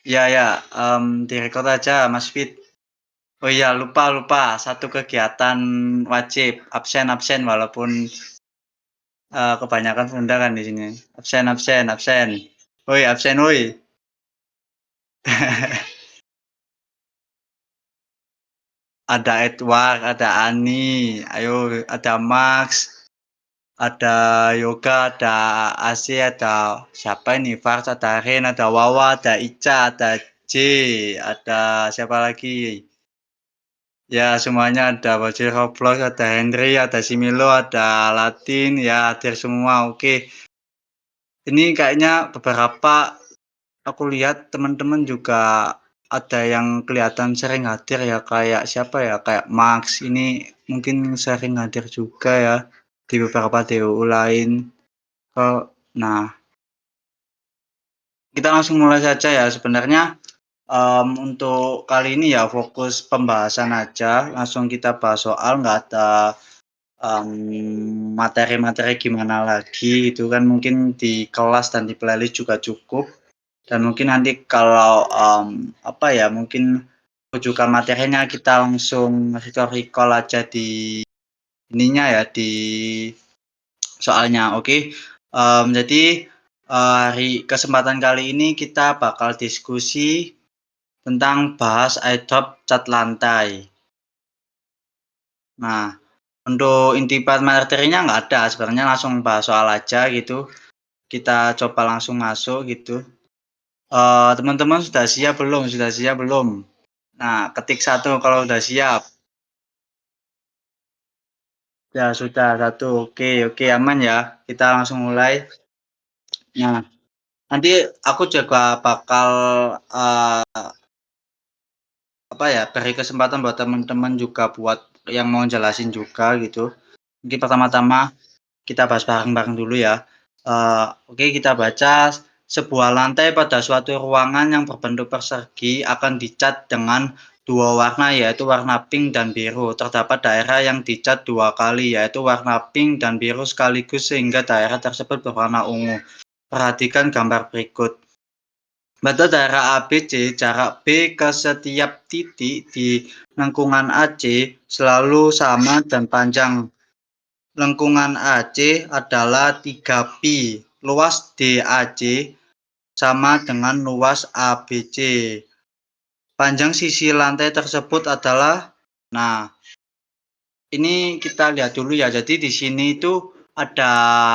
Ya ya, direkod aja Mas Fit. Oh iya, lupa lupa, satu kegiatan wajib, absen absen walaupun, kebanyakan Sunda kan di sini. Absen absen absen. Woi, absen woi. Ada Edward, ada Ani, ayo ada Max, ada Yoga, ada Asi, ada siapa ini, Fars, ada Ren, ada Wawa, ada Ica, ada J, ada siapa lagi? Ya semuanya ada Bocil Roblox, ada Henry, ada Similo, ada Latin, ya hadir semua. Oke, ini kayaknya beberapa aku lihat teman-teman juga ada yang kelihatan sering hadir ya, kayak siapa ya, kayak Max ini mungkin sering hadir juga ya di beberapa DUU lain. Nah, kita langsung mulai saja ya. Sebenarnya untuk kali ini ya fokus pembahasan aja, langsung kita bahas soal, nggak ada materi-materi gimana lagi itu kan, mungkin di kelas dan di playlist juga cukup. Dan mungkin nanti kalau apa ya, mungkin rujukan materinya kita langsung recall aja di ininya ya, di soalnya. Oke. Jadi hari kesempatan kali ini kita bakal diskusi tentang bahas airdrop cat lantai. Nah, untuk inti materinya nggak ada, sebenarnya langsung bahas soal aja gitu. Kita coba langsung masuk gitu. Teman-teman sudah siap belum? Sudah siap belum? Nah, ketik satu kalau udah siap. Ya sudah satu. Oke, oke aman ya. Kita langsung mulai. Nah, nanti aku juga bakal apa ya, beri kesempatan buat teman-teman juga buat yang mau jelasin juga gitu. Mungkin pertama-tama kita bahas bareng-bareng dulu ya. Oke, kita baca. Sebuah lantai pada suatu ruangan yang berbentuk persegi akan dicat dengan dua warna, yaitu warna pink dan biru. Terdapat daerah yang dicat dua kali, yaitu warna pink dan biru sekaligus, sehingga daerah tersebut berwarna ungu. Perhatikan gambar berikut. Pada daerah ABC, jarak B ke setiap titik di lengkungan AC selalu sama dan panjang lengkungan AC adalah 3pi. Luas DAC sama dengan luas ABC. Panjang sisi lantai tersebut adalah, nah ini kita lihat dulu ya. Jadi di sini itu ada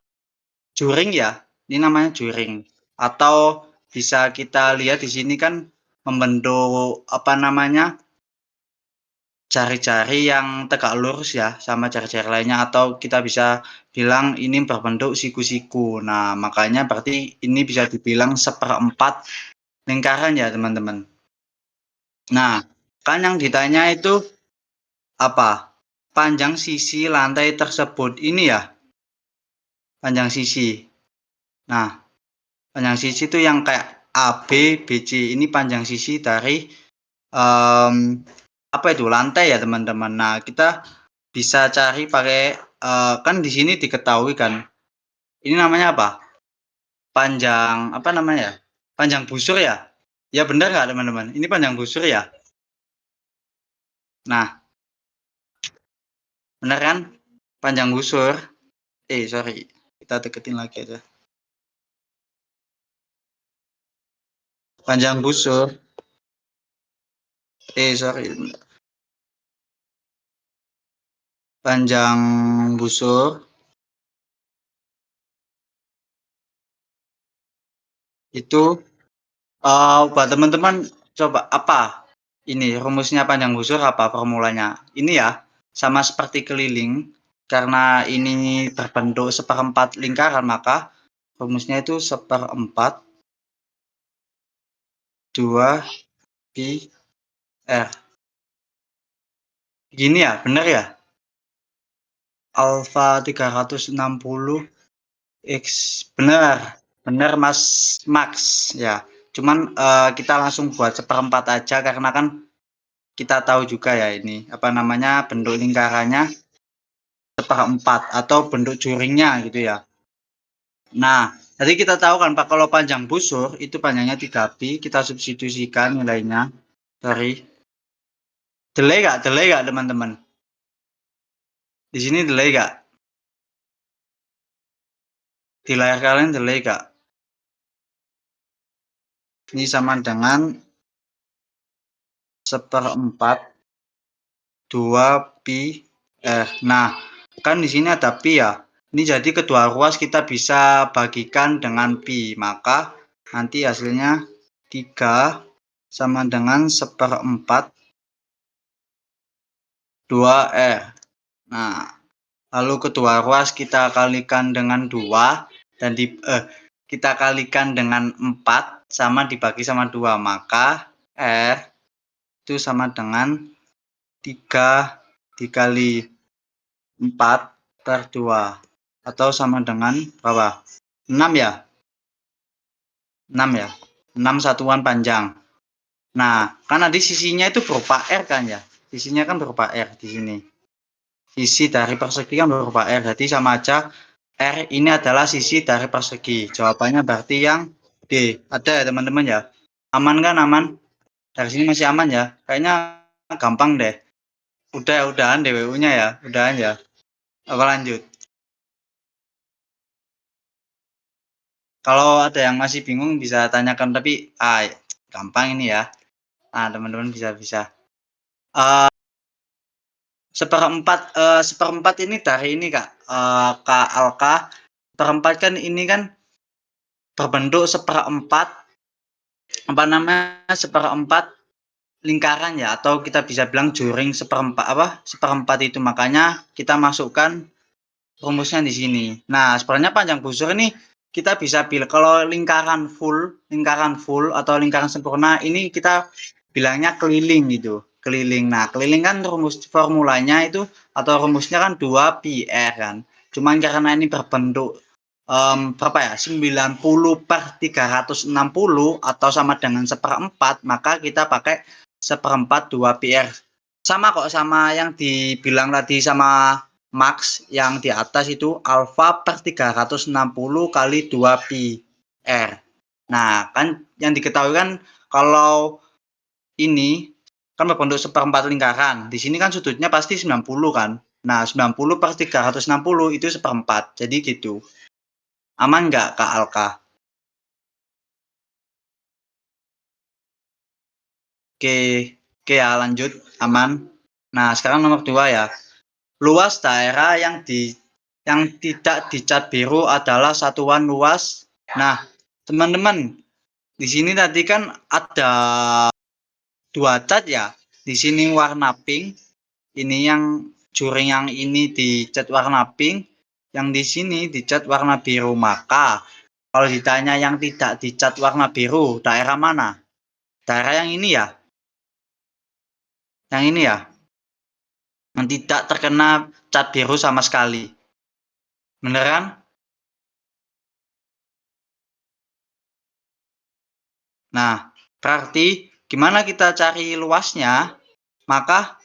juring ya. Ini namanya juring. Atau bisa kita lihat di sini kan membentuk apa namanya, jari-jari yang tegak lurus ya, sama jari-jari lainnya, atau kita bisa bilang ini berbentuk siku-siku. Nah, makanya berarti ini bisa dibilang seperempat lingkaran ya, teman-teman. Nah, kan yang ditanya itu apa? Panjang sisi lantai tersebut. Ini ya, panjang sisi. Nah, panjang sisi itu yang kayak AB, BC. Ini panjang sisi dari um, apa itu, lantai ya, teman-teman. Nah, kita bisa cari pakai kan di sini diketahui kan. Ini namanya apa? Panjang apa namanya ya? Panjang busur ya? Ya benar nggak, teman-teman? Ini panjang busur ya? Nah, benar kan? Panjang busur. Sorry. Kita deketin lagi aja. Panjang busur. Sorry. Panjang busur itu buat teman-teman, coba apa ini rumusnya panjang busur, apa formulanya? Ini ya, sama seperti keliling, karena ini berbentuk seperempat lingkaran, maka rumusnya itu seperempat 2 pi r. Gini ya, benar ya? Alfa 360 x, benar, benar Mas Max ya. Cuman kita langsung buat seperempat aja karena kan kita tahu juga ya, ini apa namanya, bentuk lingkarannya seperempat atau bentuk juringnya gitu ya. Nah, Jadi kita tahu kan Pak, kalau panjang busur itu panjangnya 3pi, kita substitusikan nilainya dari delay nggak teman-teman? Di sini delay nggak? Di layar kalian delay nggak? Ini sama dengan 1/4 2pi r. Nah, kan di sini ada pi ya. Ini jadi kedua ruas kita bisa bagikan dengan pi. Maka nanti hasilnya 3 sama dengan 1/4 2r. Nah, lalu kedua ruas kita kalikan dengan 2 dan kita kalikan dengan 4 sama dibagi sama 2. Maka r itu sama dengan 3 dikali 4 per 2 atau sama dengan berapa? 6 ya? 6 ya? 6 satuan panjang. Nah, kan tadi sisinya itu berupa R kan ya? Sisinya kan berupa R di sini. Sisi dari persegi kan berupa R. Jadi sama aja R ini adalah sisi dari persegi. Jawabannya berarti yang D. Ada ya teman-teman ya? Aman kan aman? Dari sini masih aman ya? Kayaknya gampang deh. Udahan DWU-nya ya? Udahan ya? Apa lanjut? Kalau ada yang masih bingung bisa tanyakan, tapi gampang ini ya. Nah, teman-teman bisa. Seperempat ini dari ini Kak, Kak Alka. Seperempat kan ini kan berbentuk seperempat, apa namanya, seperempat lingkaran ya, atau kita bisa bilang juring seperempat itu. Makanya kita masukkan rumusnya di sini. Nah, sebenarnya panjang busur ini kita bisa pilih kalau lingkaran full atau lingkaran sempurna ini kita bilangnya keliling gitu, keliling. Nah, keliling kan rumus formulanya itu atau rumusnya kan 2pi r kan. Cuman karena ini berbentuk berapa ya? 90/360 atau sama dengan seperempat, maka kita pakai seperempat 2pi r. Sama kok sama yang dibilang tadi sama Max yang di atas itu alfa per 360 kali 2pi r. Nah, kan yang diketahui kan kalau ini kan berbentuk seperempat lingkaran. Di sini kan sudutnya pasti 90 kan. Nah, 90/360 itu seperempat. Jadi gitu. Aman nggak Kak Alka? Oke, oke ya lanjut. Aman. Nah, sekarang nomor 2 ya. Luas daerah yang tidak dicat biru adalah satuan luas. Nah, teman-teman, di sini tadi kan ada 2 cat ya. Di sini warna pink, ini yang juring yang ini dicat warna pink, yang di sini dicat warna biru. Maka kalau ditanya yang tidak dicat warna biru, daerah mana? Daerah yang ini ya? Yang ini ya? Yang tidak terkena cat biru sama sekali. Bener kan? Nah, berarti gimana kita cari luasnya? Maka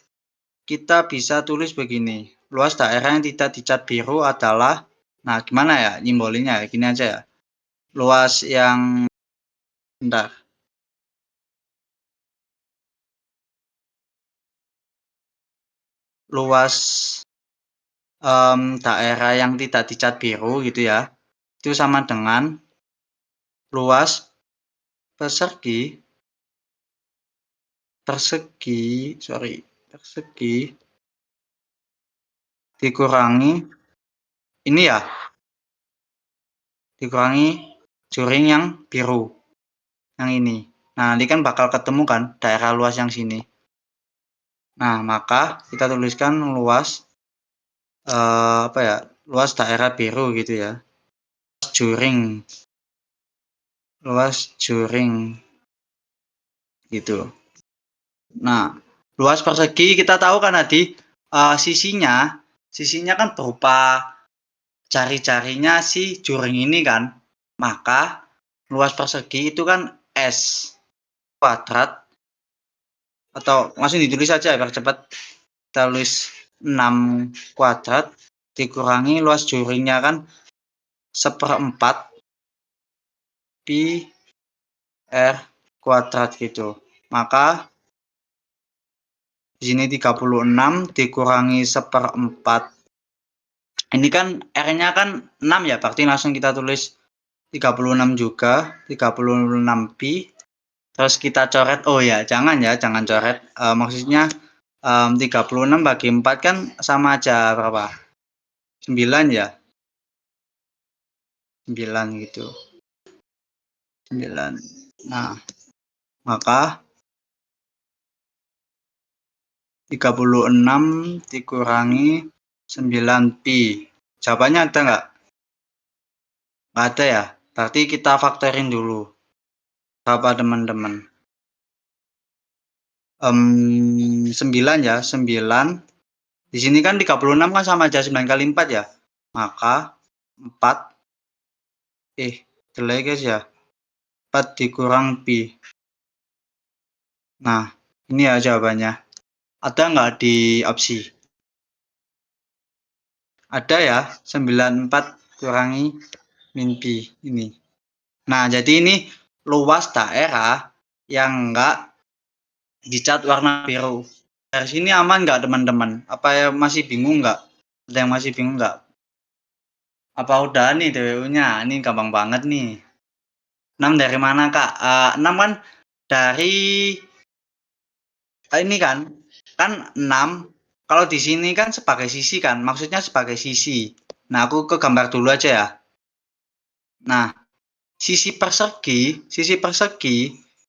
kita bisa tulis begini. Luas daerah yang tidak dicat biru adalah, nah gimana ya nyimbolinnya ya? Gini aja ya. Luas yang, bentar. Luas daerah yang tidak dicat biru gitu ya. Itu sama dengan luas persegi, persegi dikurangi ini ya, dikurangi juring yang biru, yang ini. Nah, ini kan bakal ketemu kan daerah luas yang sini. Nah, maka kita tuliskan luas apa ya? Luas daerah biru gitu ya. Juring, luas juring gitu. Nah, luas persegi kita tahu kan tadi sisinya kan berupa jari-jarinya si juring ini kan. Maka luas persegi itu kan S kuadrat, atau langsung ditulis saja biar cepat. Kita tulis 6 kuadrat dikurangi luas juringnya kan 1/4 pi R kuadrat gitu. Maka di sini 36 dikurangi 1/4. Ini kan R-nya kan 6 ya, berarti langsung kita tulis 36 juga, 36 pi. Terus kita coret, oh ya, jangan coret. Maksudnya 36 bagi 4 kan sama aja berapa? 9 ya? 9 gitu. 9. Nah, maka 36 dikurangi 9 pi. Jawabannya ada nggak? Nggak ada ya? Berarti kita faktorin dulu. Berapa teman-teman? 9 ya, 9. Di sini kan 36 kan sama aja 9 kali 4 ya. Maka 4 delay guys ya. 4 dikurang pi. Nah, ini ya jawabannya. Ada nggak di opsi? Ada ya, 94 kurangi min pi ini. Nah, jadi ini luas daerah yang nggak dicat warna biru. Dari sini aman nggak teman-teman? Apa ya masih bingung nggak? Ada yang masih bingung nggak? Apa udah nih DWU-nya? Ini gampang banget nih. 6 dari mana Kak? 6 kan dari ini kan 6. Kalau di sini kan sebagai sisi kan, maksudnya sebagai sisi. Nah, aku ke gambar dulu aja ya. Nah, sisi persegi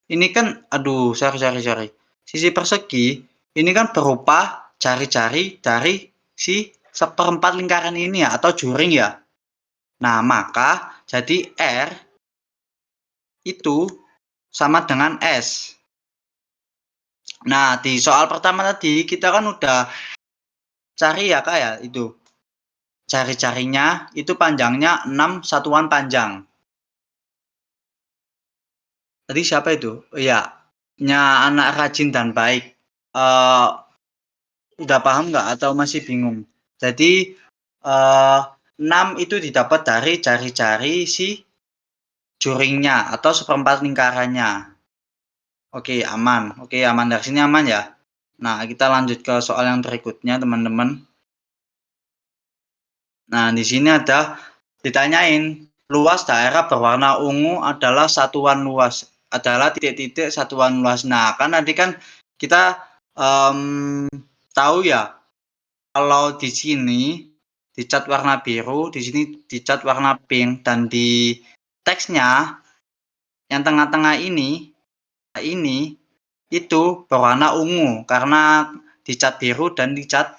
ini kan, aduh, sorry. Sisi persegi ini kan berupa jari-jari dari si seperempat lingkaran ini ya, atau juring ya. Nah, maka jadi R itu sama dengan S. Nah, di soal pertama tadi kita kan udah cari ya Kak ya, itu. Jari-jarinya itu panjangnya 6 satuan panjang. Tadi siapa itu? Oh iya, anak rajin dan baik. Udah paham nggak atau masih bingung? Jadi 6 itu didapat dari jari-jari si juringnya atau seperempat lingkarannya. Oke, aman. Oke, aman dari sini aman ya. Nah, kita lanjut ke soal yang berikutnya, teman-teman. Nah, di sini ada ditanyain, luas daerah berwarna ungu adalah satuan luas, adalah titik-titik satuan luas. Nah, kan tadi kan kita tahu ya, kalau di sini dicat warna biru, di sini dicat warna pink, dan di teksnya yang tengah-tengah ini itu berwarna ungu karena dicat biru dan dicat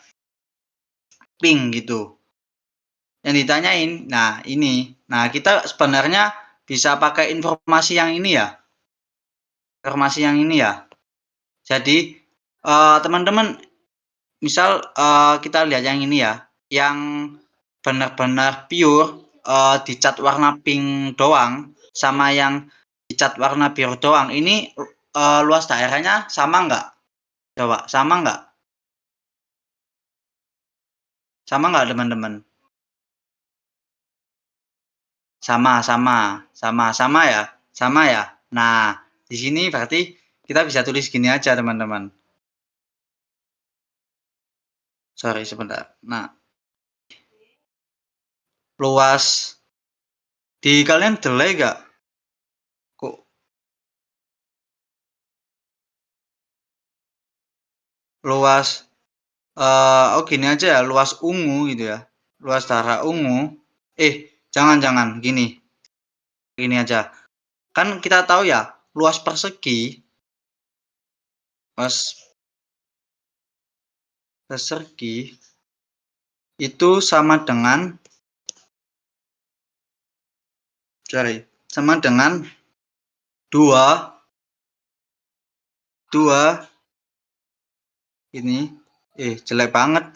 pink gitu. Yang ditanyain, nah ini. Nah, kita sebenarnya bisa pakai informasi yang ini ya. Informasi yang ini ya. Jadi, teman-teman, misal kita lihat yang ini ya, yang benar-benar pure dicat warna pink doang, sama yang dicat warna biru doang. Ini luas daerahnya sama nggak? Coba, sama nggak? Sama nggak teman-teman? Sama ya? Sama ya? Nah, di sini berarti kita bisa tulis gini aja, teman-teman. Sorry, sebentar. Nah, luas di kalian delay gak? Kok luas, oh gini aja ya, luas ungu gitu ya. Luas darah ungu. Jangan, gini aja. Kan kita tahu ya, luas persegi itu sama dengan, sama dengan 2 ini, jelek banget.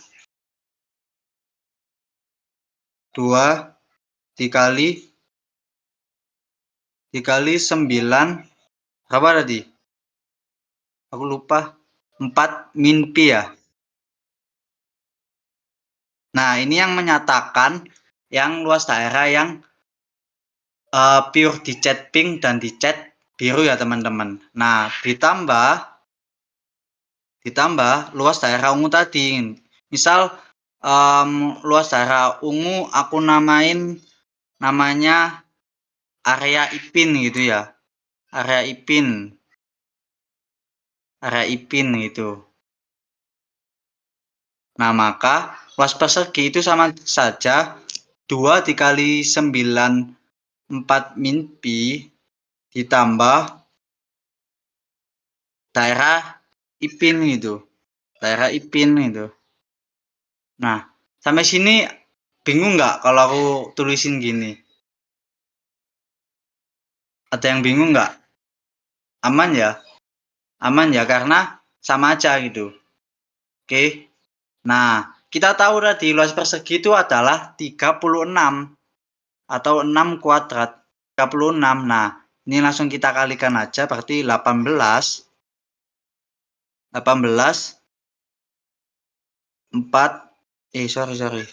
2 dikali 9, berapa tadi? Aku lupa. 4 min pi ya. Nah, ini yang menyatakan yang luas daerah yang pure dicat pink dan dicat biru ya teman-teman. Nah, ditambah luas daerah ungu tadi. Misal luas daerah ungu aku namanya area ipin gitu ya. Area ipin. Area ipin gitu. Nah, maka luas persegi itu sama saja 2 dikali 94 min pi ditambah daerah ipin gitu. Daerah ipin gitu. Nah, sampai sini bingung nggak kalau aku tulisin gini? Ada yang bingung nggak? Aman ya? Aman ya, karena sama aja gitu. Oke. Nah, kita tahu tadi luas persegi itu adalah 36 atau 6 kuadrat. 36. Nah, ini langsung kita kalikan aja, berarti 18. 4, sorry.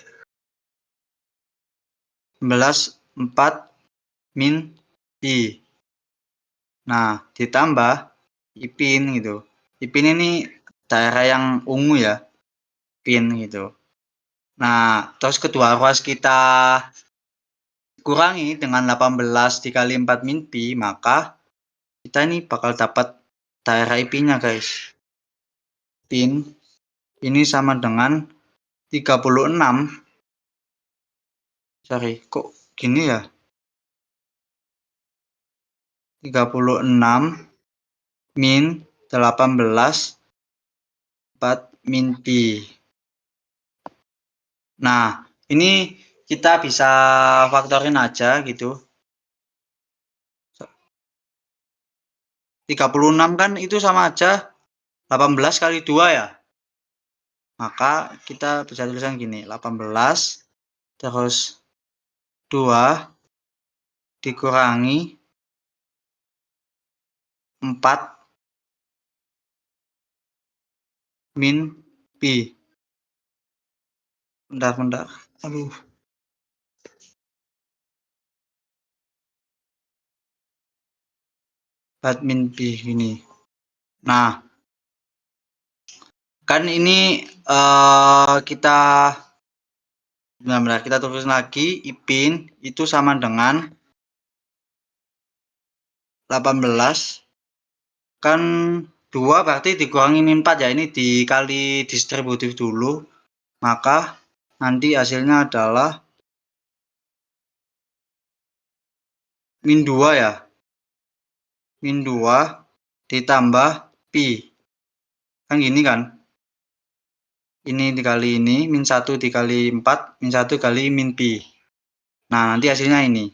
4 min pi. Nah, ditambah ipin gitu. Ipin ini daerah yang ungu ya, pin gitu. Nah, terus kedua ruas kita kurangi dengan 18 dikali 4 min pi, maka kita ini bakal dapat daerah ipinnya guys. Pin ini sama dengan 36. Sorry, kok gini ya? 36 min 18 4 min pi. Nah, ini kita bisa faktorin aja gitu. 36 kan itu sama aja 18 kali 2 ya. Maka kita bisa tulisan gini, 18 terus 2 dikurangi 4 min pi. Bentar. Aduh. 4 min pi ini. Nah, kan ini kita benar-benar kita tulis lagi, ipin itu sama dengan 18 kan 2 berarti dikurangi min 4 ya, ini dikali distributif dulu, maka nanti hasilnya adalah min 2 ya, min 2 ditambah pi, kan gini kan, ini dikali ini, min 1 dikali 4, min 1 kali min pi. Nah, nanti hasilnya ini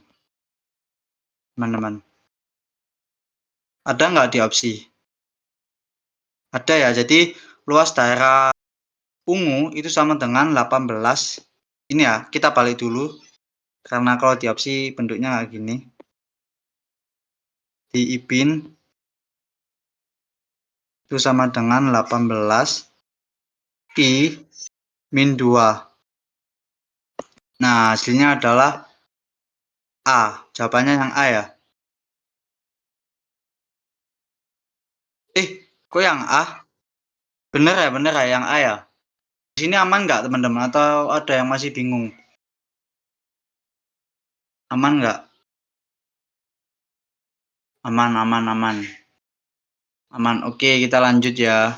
teman-teman. Ada nggak di opsi? Ada ya, jadi luas daerah ungu itu sama dengan 18. Ini ya, kita balik dulu, karena kalau di opsi bentuknya kayak gini. Di ipin itu sama dengan 18 pi min 2. Nah, hasilnya adalah A. Jawabannya yang A ya. Kok yang A? Bener ya yang A ya. Di sini aman nggak teman-teman? Atau ada yang masih bingung? Aman nggak? Aman. Aman. Oke, kita lanjut ya.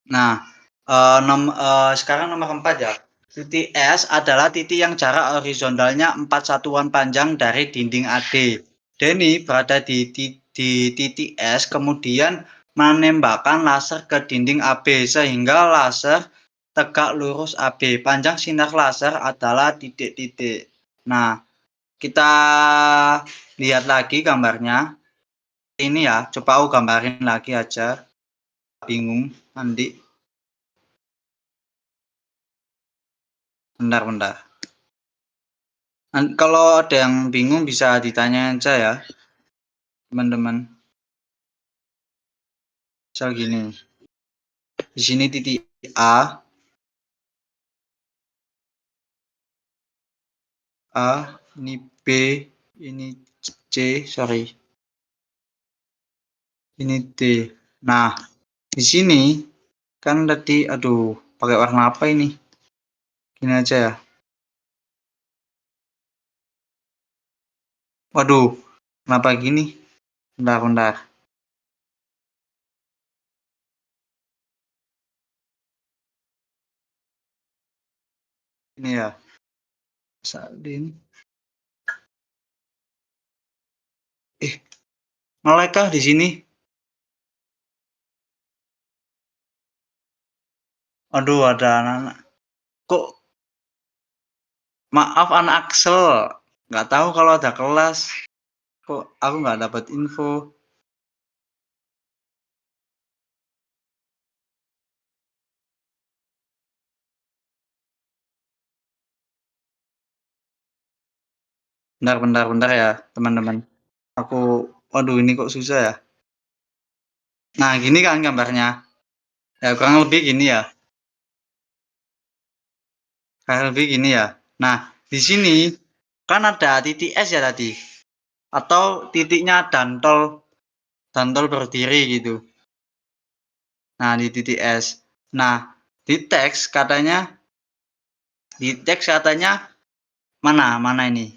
Nah, sekarang nomor 4 ya. Titik S adalah titik yang jarak horizontalnya 4 satuan panjang dari dinding AD. Denny berada di titik S, kemudian menembakkan laser ke dinding AB sehingga laser tegak lurus AB. Panjang sinar laser adalah titik-titik. Nah, kita lihat lagi gambarnya. Ini ya, coba aku gambarin lagi aja. Bingung nanti. Bentar. Kalau ada yang bingung bisa ditanya aja ya, teman-teman. Misal gini. Di sini titik A. A, ini B, ini C, sorry, ini D. Nah, di sini kan tadi, aduh, pakai warna apa ini? Gini aja ya. Waduh, kenapa gini? Bentar, bentar. Ini ya, salin. Ngelek kah di sini? Aduh, ada anak-anak. Kok, maaf anak Axel. Nggak tahu kalau ada kelas. Kok aku nggak dapat info. Bentar, bentar, bentar ya, teman-teman. Aku, waduh, ini kok susah ya. Nah, gini kan gambarnya. Ya, kurang lebih gini ya. Kurang lebih gini ya. Nah, di sini kan ada titik S ya tadi. Atau titiknya dantol, dantol berdiri gitu. Nah, di titik S. Nah, di teks katanya mana ini?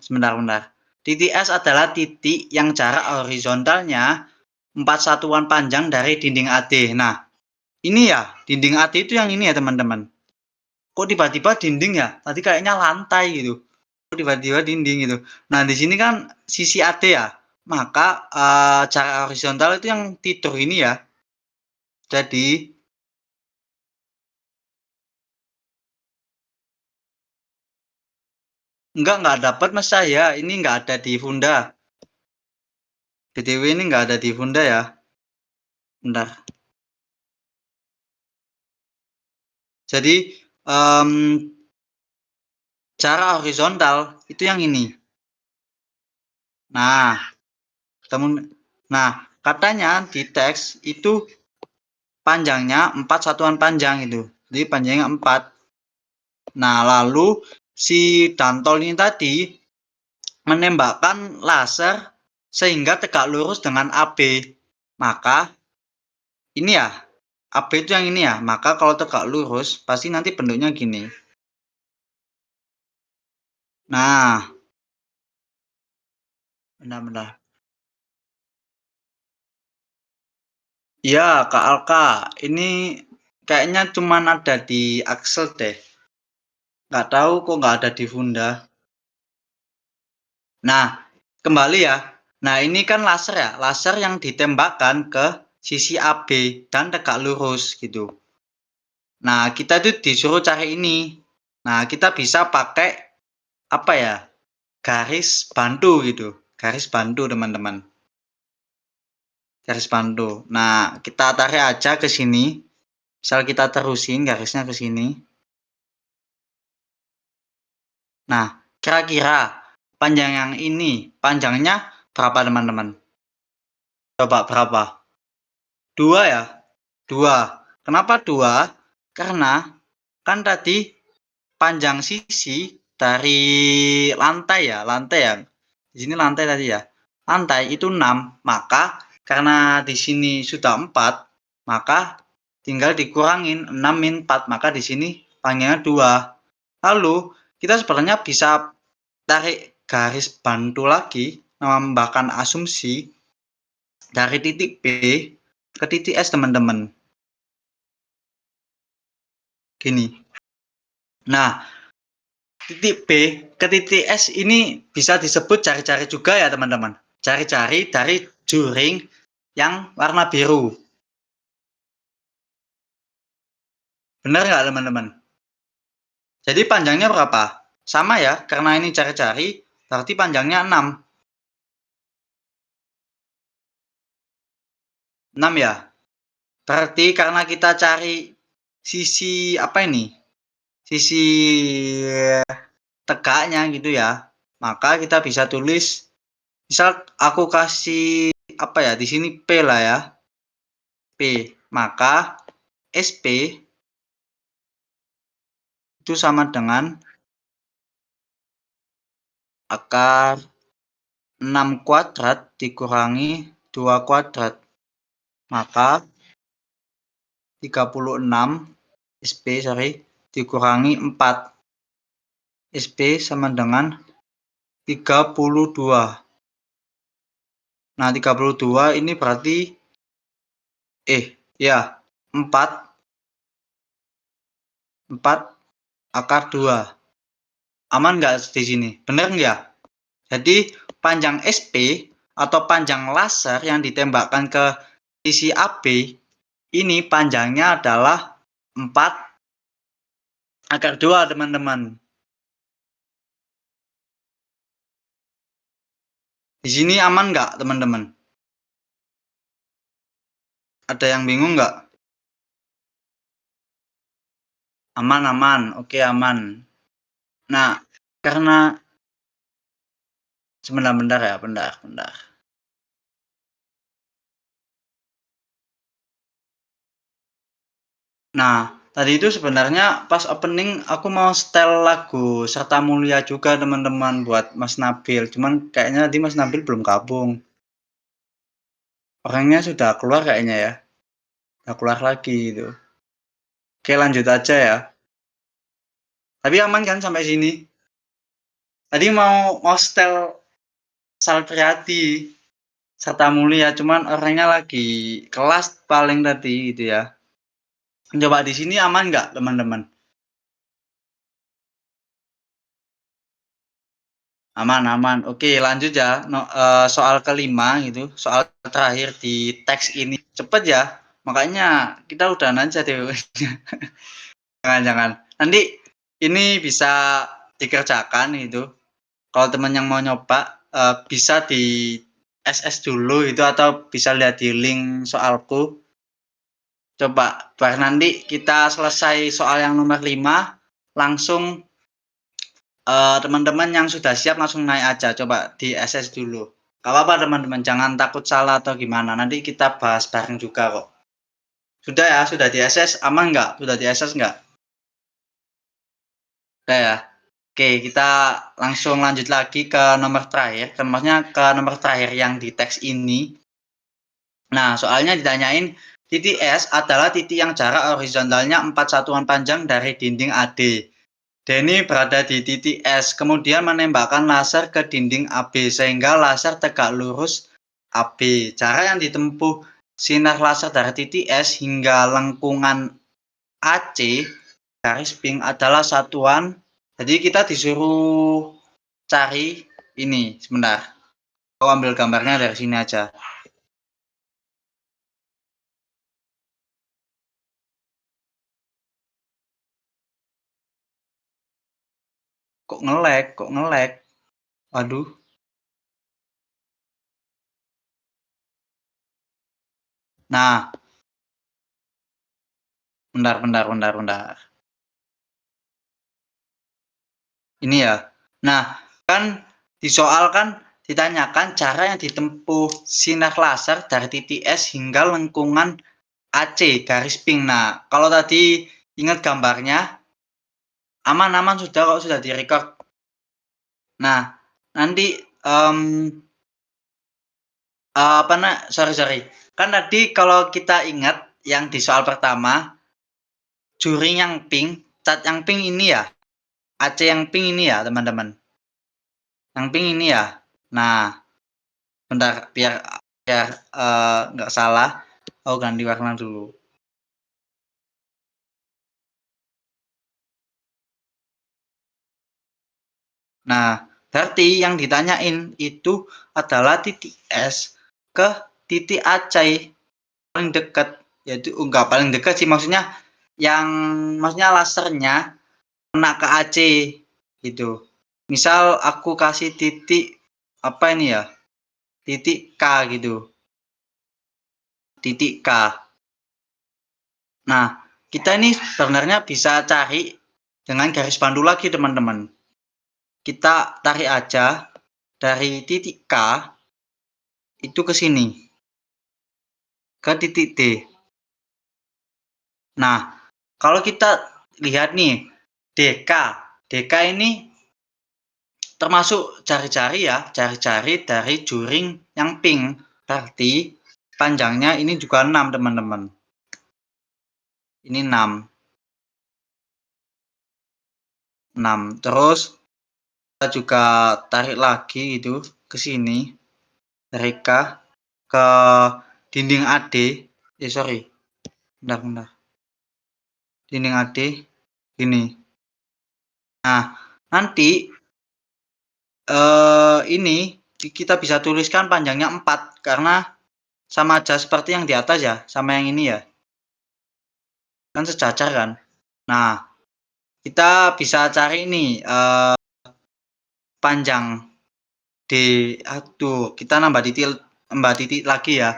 Sebentar, bentar. Titik S adalah titik yang jarak horizontalnya 4 satuan panjang dari dinding AD. Nah, ini ya, dinding AD itu yang ini ya, teman-teman. Kok tiba-tiba dinding ya? Tadi kayaknya lantai gitu. Kok tiba-tiba dinding gitu. Nah, di sini kan sisi AD ya. Maka jarak horizontal itu yang tidur ini ya. Jadi, enggak dapat mas saya. Ini enggak ada di Funda. BTW ini enggak ada di Funda ya. Bentar. Jadi, um, jarak horizontal itu yang ini. Nah, temen, nah katanya di teks itu panjangnya 4 satuan panjang itu. Jadi panjangnya 4. Nah, lalu si Dantol ini tadi menembakkan laser sehingga tegak lurus dengan AB. Maka ini ya, AB itu yang ini ya. Maka kalau tegak lurus pasti nanti bentuknya gini. Nah, benar-benar. Iya, Kak Alka. Ini kayaknya cuman ada di Axel deh. Nggak tahu kok nggak ada di Funda. Nah, kembali ya. Nah, ini kan laser ya. Laser yang ditembakkan ke sisi AB dan tegak lurus gitu. Nah, kita tuh disuruh cari ini. Nah, kita bisa pakai apa ya? Garis bantu gitu. Garis bantu, teman-teman. Garis bantu. Nah, kita tarik aja ke sini. Misal kita terusin garisnya ke sini. Nah, kira-kira panjang yang ini, panjangnya berapa, teman-teman? Coba berapa? 2 ya? 2. Kenapa 2? Karena kan tadi panjang sisi dari lantai ya, lantai ya. Di sini lantai tadi ya. Lantai itu 6, maka karena di sini sudah 4, maka tinggal dikurangin 6 min 4, maka di sini panjangnya 2. Lalu kita sebenarnya bisa tarik garis bantu lagi, menambahkan asumsi dari titik B ke titik S, teman-teman. Gini. Nah, titik B ke titik S ini bisa disebut cari-cari juga ya, teman-teman. Cari-cari dari juring yang warna biru. Benar nggak, teman-teman? Jadi panjangnya berapa? Sama ya, karena ini cari-cari, berarti panjangnya 6. 6 ya? Berarti karena kita cari sisi apa ini? Sisi tegaknya gitu ya. Maka kita bisa tulis, misal aku kasih apa ya, di sini P lah ya. P. Maka SP itu sama dengan akar 6 kuadrat dikurangi 2 kuadrat. Maka 36 SP dikurangi 4 SP sama dengan 32. Nah, 32 ini berarti ya 4 akar 2. Aman nggak di sini? Bener nggak? Jadi panjang SP atau panjang laser yang ditembakkan ke sisi AB ini panjangnya adalah 4 akar 2, teman-teman. Di sini aman nggak, teman-teman? Ada yang bingung nggak? Aman, aman. Oke, aman. Nah, karena sebentar ya, bentar. Nah, tadi itu sebenarnya pas opening aku mau setel lagu Serta Mulia juga, teman-teman, buat Mas Nabil. Cuman kayaknya tadi Mas Nabil belum gabung. Orangnya sudah keluar kayaknya ya. Udah keluar lagi itu. Oke, lanjut aja ya. Tapi aman kan sampai sini? Tadi mau setel Sal Priadi, Serta Mulia, cuman orangnya lagi kelas paling tadi gitu ya. Coba di sini aman nggak, teman-teman? Aman, aman. Oke, lanjut ya. Soal kelima gitu, soal terakhir di teks ini. Cepet ya, makanya kita udah aja deh. Jangan. Nanti ini bisa dikerjakan gitu. Kalau teman yang mau nyoba, bisa di SS dulu itu atau bisa lihat di link soalku. Coba, biar nanti kita selesai soal yang nomor 5, langsung teman-teman yang sudah siap langsung naik aja. Coba di SS dulu. Gak apa-apa, teman-teman, jangan takut salah atau gimana. Nanti kita bahas bareng juga kok. Sudah ya, sudah di SS, aman nggak? Sudah di SS nggak? Sudah ya. Oke, kita langsung lanjut lagi ke nomor terakhir. Maksudnya ke nomor terakhir yang di teks ini. Nah, soalnya ditanyain, titik S adalah titik yang jarak horizontalnya 4 satuan panjang dari dinding AD. Denny berada di titik S, kemudian menembakkan laser ke dinding AB, sehingga laser tegak lurus AB. Cara yang ditempuh sinar laser dari titik S hingga lengkungan AC garis pink adalah satuan. Jadi kita disuruh cari ini, sebentar. Aku ambil gambarnya dari sini aja. Kok ngelek? Aduh. Nah, bentar. Ini ya. Nah, kan di soal kan ditanyakan cara yang ditempuh sinar laser dari titik S hingga lengkungan AC garis pink. Nah, kalau tadi ingat gambarnya, aman-aman sudah kok, sudah direcord. Nah, nanti apa nak? Sorry. Kan tadi kalau kita ingat yang di soal pertama, juri yang pink, cat yang pink ini ya, AC yang pink ini ya, teman-teman. Yang pink ini ya. Nah, bentar biar nggak salah, aku ganti warna dulu. Nah, berarti yang ditanyain itu adalah titik S ke titik AC paling dekat, yaitu enggak paling dekat sih, maksudnya yang maksudnya lasernya kena ke AC gitu. Misal aku kasih titik apa ini ya? Titik K gitu. Titik K. Nah, kita ini sebenarnya bisa cari dengan garis pandu lagi, teman-teman. Kita tarik aja dari titik K itu ke sini, ke titik D. Nah, kalau kita lihat nih, DK ini termasuk cari-cari ya, cari-cari dari juring yang pink. Berarti panjangnya ini juga 6 teman-teman. Ini 6. 6. Terus kita juga tarik lagi itu ke sini. Dari K ke dinding AD. Sorry. Bentar. Dinding AD. Gini. Nah, nanti ini kita bisa tuliskan panjangnya 4 karena sama aja seperti yang di atas ya, sama yang ini ya. Kan sejajar kan. Nah, kita bisa cari ini panjang D. Aduh, kita nambah titik lagi ya.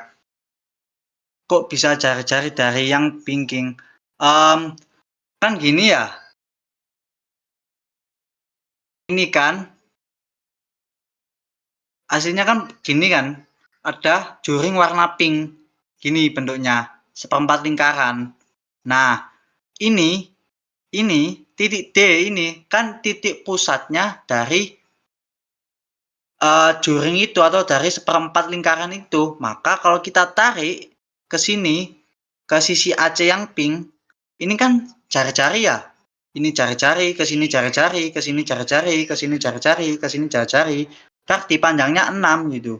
Kok bisa cari-cari dari yang pinking? Kan gini ya. Ini kan hasilnya kan gini kan. Ada juring warna pink. Gini bentuknya, seperempat lingkaran. Nah, ini titik D ini kan titik pusatnya dari juring itu atau dari seperempat lingkaran itu. Maka kalau kita tarik ke sini, ke sisi AC yang pink, ini kan cari-cari ya. Ini cari-cari, ke sini cari-cari, ke sini cari-cari, ke sini cari-cari, ke sini cari-cari. Berarti panjangnya 6 gitu.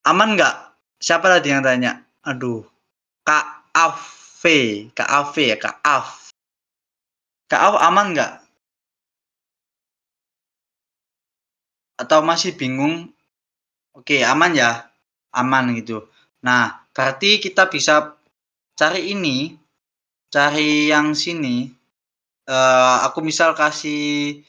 Aman nggak? Siapa tadi yang tanya? Aduh, Kak Af, Kak Af ya, Kak Af. Kak Af aman nggak? Atau masih bingung? Oke, aman ya? Aman gitu. Nah, berarti kita bisa cari ini, cari yang sini. Aku misal kasih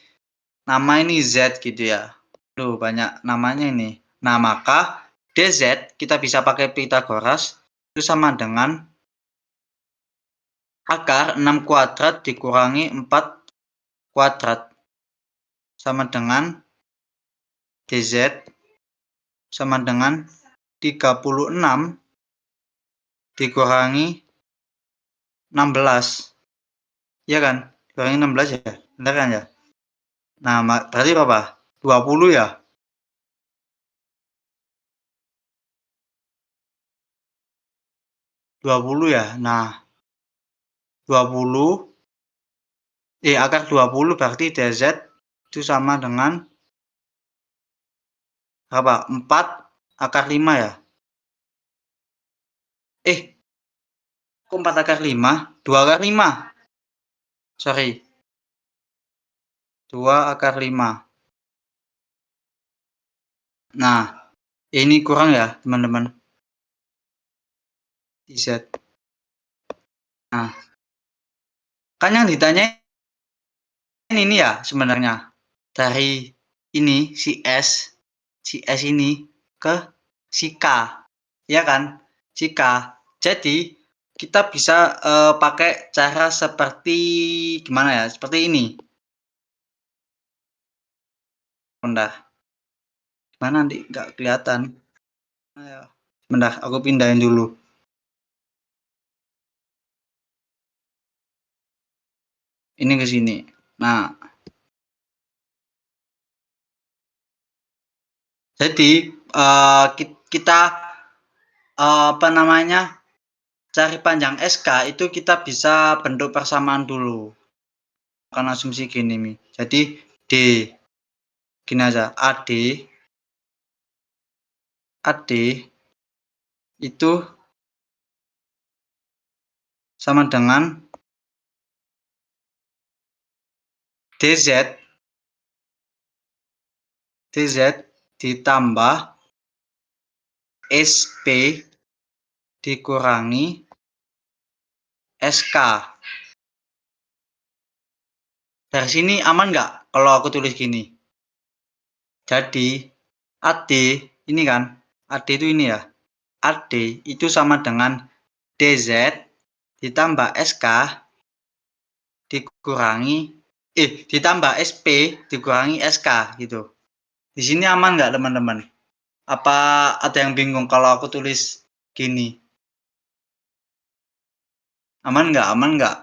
nama ini Z gitu ya. Duh, banyak namanya ini. Nah, maka DZ kita bisa pakai Pythagoras itu sama dengan akar 6 kuadrat dikurangi 4 kuadrat sama dengan DZ sama dengan 36 dikurangi 16. Iya kan? Dikurangi 16 ya? Benar kan ya? Nah, berarti berapa? 20 ya? 20 ya? Nah, 20 akar 20 berarti DZ itu sama dengan berapa? 4 akar 5 ya? Kok 4 akar 5? 2 akar 5. Sorry. 2 akar 5. Nah, ini kurang ya, teman-teman. Z. Nah, kan yang ditanyain ini ya sebenarnya. Dari ini si S ini ke si K. Ya kan? Si K. Jadi, kita bisa pakai cara seperti gimana ya? Seperti ini. Bentar. Gimana nanti nggak kelihatan. Ayo. Bentar, aku pindahin dulu. Ini ke sini. Nah, jadi kita apa namanya? Cari panjang SK itu kita bisa bentuk persamaan dulu. Akan asumsi gini nih. Jadi D gini aja, AD itu sama dengan DZ ditambah SP dikurangi SK. Dari sini aman nggak kalau aku tulis gini? Jadi AD ini kan, AD itu ini ya. AD itu sama dengan DZ ditambah SK dikurangi ditambah SP dikurangi SK gitu. Di sini aman nggak teman-teman? Apa ada yang bingung kalau aku tulis gini? Aman nggak? Aman nggak?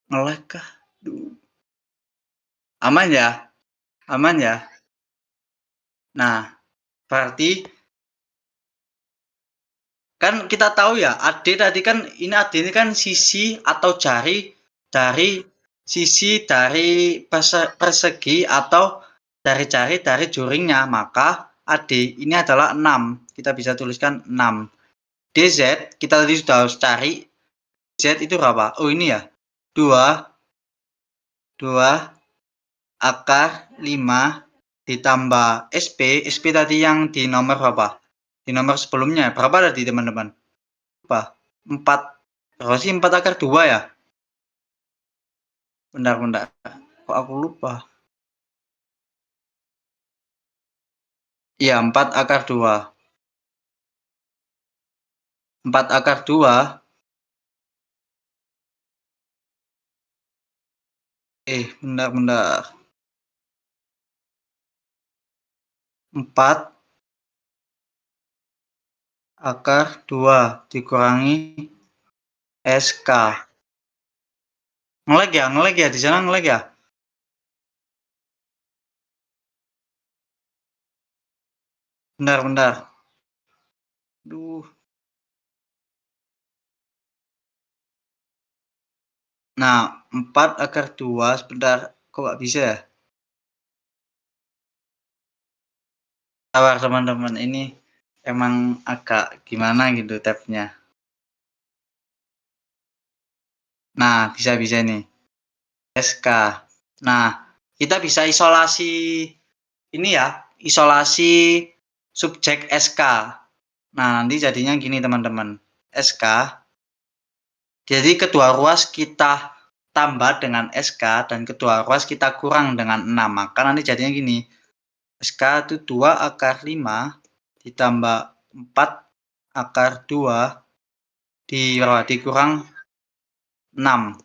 Nge-lag kah? Duh. Aman ya? Aman ya? Nah, berarti kan kita tahu ya, AD tadi kan ini AD ini kan sisi atau jari dari sisi dari persegi atau dari jari dari juringnya, maka AD ini adalah 6. Kita bisa tuliskan 6. DZ kita tadi sudah harus cari Z itu berapa? Oh ini ya. 2 akar 5 ditambah SP tadi yang di nomor berapa? Di nomor sebelumnya berapa tadi teman-teman? Lupa. 4. Berapa sih 4 akar 2 ya? Bentar. Kok aku lupa? Iya, 4 akar 2. 4 akar 2. Bentar. 4 akar 2 dikurangi SK. Ngelag ya, di sana ngelag ya? Bentar. Duh. Nah, 4 akar 2 sebentar. Kok nggak bisa ya? Sabar teman-teman, ini emang agak gimana gitu tabnya. Nah, bisa nih. SK. Nah, kita bisa isolasi ini ya, isolasi subjek SK. Nah, nanti jadinya gini teman-teman. SK, jadi kedua ruas kita tambah dengan SK dan kedua ruas kita kurang dengan 6. Maka nanti jadinya gini. SK itu 2 akar 5 ditambah 4 akar 2 dikurang 6.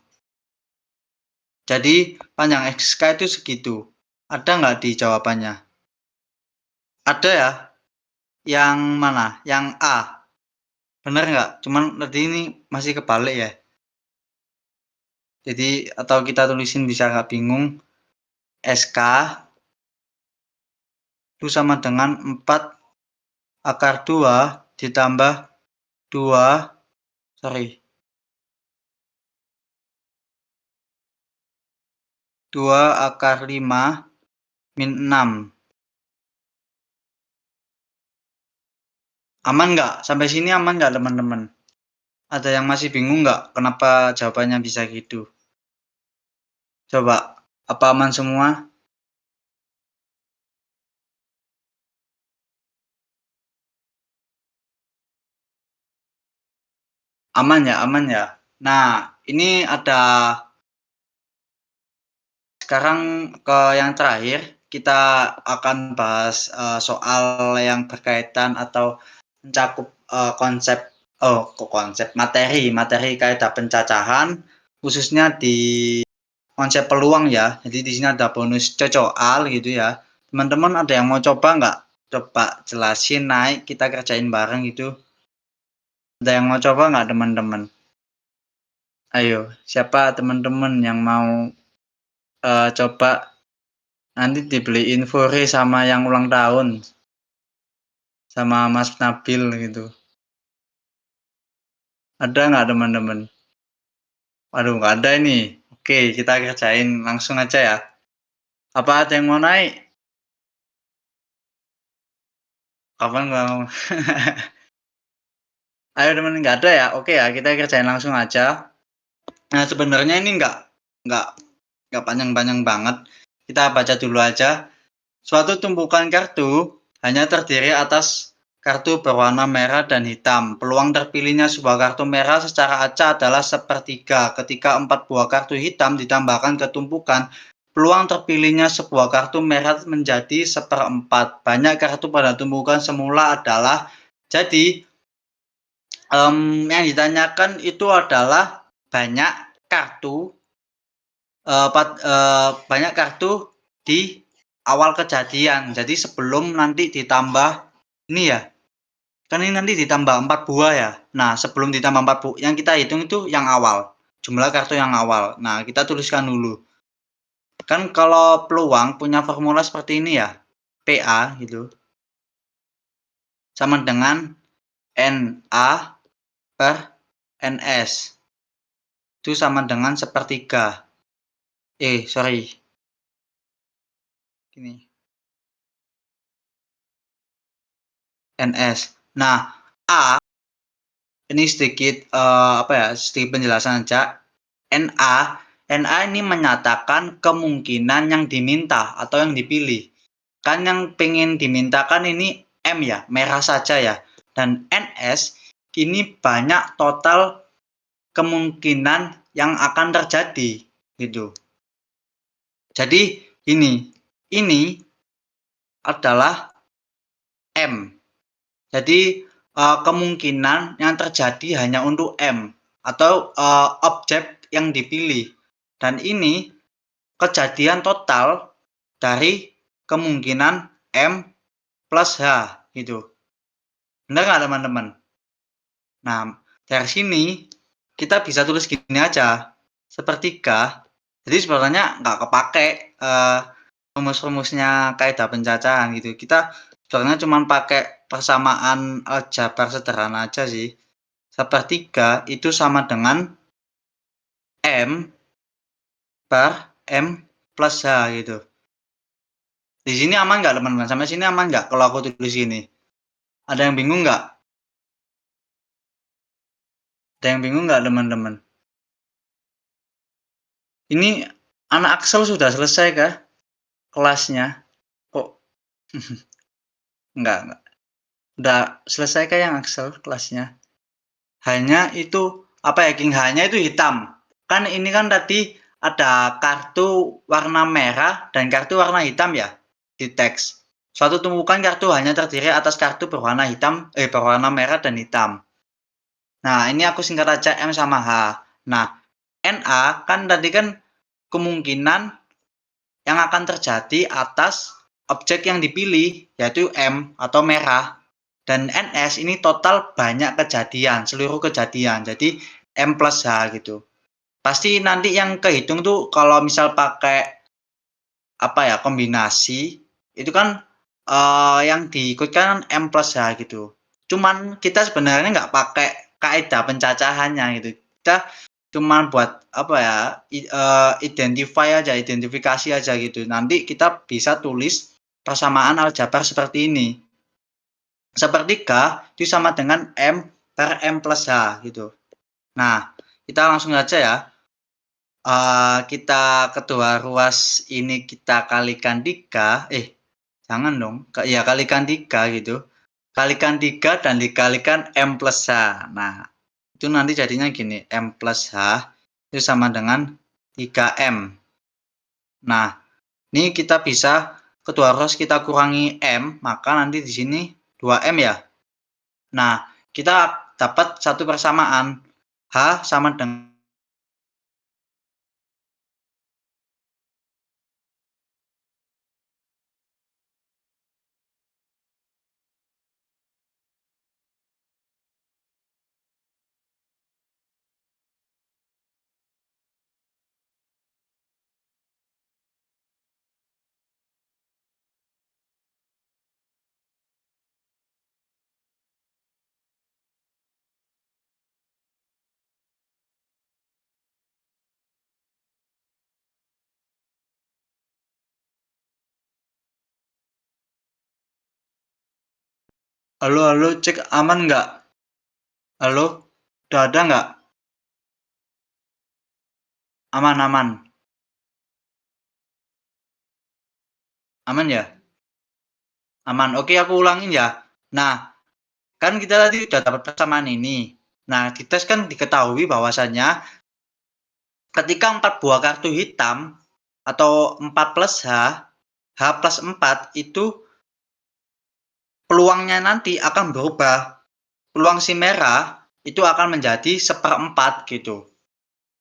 Jadi panjang SK itu segitu. Ada nggak di jawabannya? Ada ya? Yang mana? Yang A. Bener nggak? Cuman tadi ini masih kebalik ya. Jadi atau kita tulisin bisa nggak bingung. SK itu sama dengan 4 akar 2 ditambah 2, sorry, 2 akar 5 min 6. Aman nggak? Sampai sini aman nggak teman-teman? Ada yang masih bingung nggak kenapa jawabannya bisa gitu? Coba, apa aman semua? Aman ya. Nah, ini ada sekarang ke yang terakhir, kita akan bahas soal yang berkaitan atau mencakup konsep materi kaidah pencacahan, khususnya di konsep peluang ya. Jadi di sini ada bonus cocoal gitu ya. Teman-teman ada yang mau coba nggak? Coba jelasin, naik, kita kerjain bareng gitu. Ada yang mau coba nggak teman-teman? Ayo, siapa teman-teman yang mau coba nanti dibeliin Fore sama yang ulang tahun sama Mas Nabil gitu? Ada nggak teman-teman? Waduh, nggak ada ini. Oke, kita kerjain langsung aja ya. Apa ada yang mau naik? Kapan mau? Ayo teman, nggak ada ya? Oke ya, kita kerjain langsung aja. Nah, sebenarnya ini nggak panjang-panjang banget. Kita baca dulu aja. Suatu tumpukan kartu hanya terdiri atas kartu berwarna merah dan hitam. Peluang terpilihnya sebuah kartu merah secara acak adalah sepertiga. Ketika 4 buah kartu hitam ditambahkan ke tumpukan, peluang terpilihnya sebuah kartu merah menjadi 1/4. Banyak kartu pada tumpukan semula adalah, jadi yang ditanyakan itu adalah banyak kartu banyak kartu di awal kejadian. Jadi sebelum nanti ditambah ini ya, kan ini nanti ditambah 4 buah ya. Nah, sebelum ditambah 4 buah, yang kita hitung itu yang awal. jumlah kartu yang awal. Nah, kita tuliskan dulu. Kan kalau peluang punya formula seperti ini ya, PA gitu, sama dengan NA per NS. Itu sama dengan sepertiga. Sorry. Gini. NS. Nah, A ini sedikit sedikit penjelasan saja. NA ini menyatakan kemungkinan yang diminta atau yang dipilih. Kan yang pengen dimintakan ini M ya, merah saja ya. Dan NS ini banyak total kemungkinan yang akan terjadi gitu. Jadi ini adalah M. Jadi kemungkinan yang terjadi hanya untuk M atau objek yang dipilih. Dan ini kejadian total dari kemungkinan M plus H gitu. Benar nggak teman-teman? Nah, dari sini kita bisa tulis gini aja, sepertiga. Jadi sebenarnya nggak kepake rumus-rumusnya kaidah pencacahan gitu. Kita sebenarnya cuma pakai persamaan aljabar sederhana aja sih. Sepertiga itu sama dengan M per M plus H gitu. Di sini aman nggak teman-teman? Sampai sini aman nggak kalau aku tulis gini? Ada yang bingung nggak? Ada yang bingung nggak teman-teman? Ini anak Axel sudah selesai kah kelasnya? Kok enggak. Udah selesai kah yang Axel kelasnya? Hanya itu apa ya, King? Hanya itu hitam. Kan ini kan tadi ada kartu warna merah dan kartu warna hitam ya di teks. Suatu tumpukan kartu hanya terdiri atas kartu berwarna merah dan hitam. Nah, ini aku singkat aja M sama H. Nah, NA kan tadi kan kemungkinan yang akan terjadi atas objek yang dipilih, yaitu M atau merah. Dan NS ini total banyak kejadian, seluruh kejadian. Jadi M plus H gitu. Pasti nanti yang kehitung tuh kalau misal pakai kombinasi, itu kan yang diikutkan M plus H gitu. Cuman kita sebenarnya nggak pakai kaidah pencacahannya gitu. Kita cuman buat identifikasi aja gitu. Nanti kita bisa tulis persamaan aljabar seperti ini. Sepertiga itu sama dengan M per M plus H gitu. Nah, kita langsung aja ya. Kita kedua ruas ini kita kalikan 3. Jangan dong. Ya, kalikan 3 gitu. Kalikan 3 dan dikalikan M plus H. Nah, itu nanti jadinya gini. M plus H itu sama dengan 3M. Nah, ini kita bisa kedua ruas kita kurangi M, maka nanti di sini 2M ya. Nah, kita dapat satu persamaan. H sama dengan halo, halo, cek aman nggak? Halo, udah ada nggak? Aman, aman. Aman ya? Aman. Oke, aku ulangin ya. Nah, kan kita tadi udah dapat persamaan ini. Nah, di tes kan diketahui bahwasannya ketika 4 buah kartu hitam atau 4 plus H plus 4 itu peluangnya nanti akan berubah. Peluang si merah itu akan menjadi 1/4 gitu.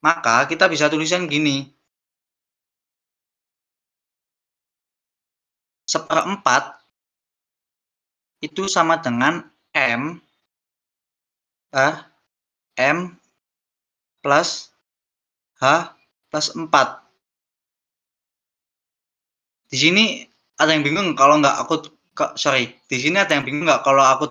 Maka kita bisa tulisan gini. 1/4 itu sama dengan M per M plus H+4. Di sini ada yang bingung kalau nggak aku sorry, di sini ada yang bingung nggak kalau aku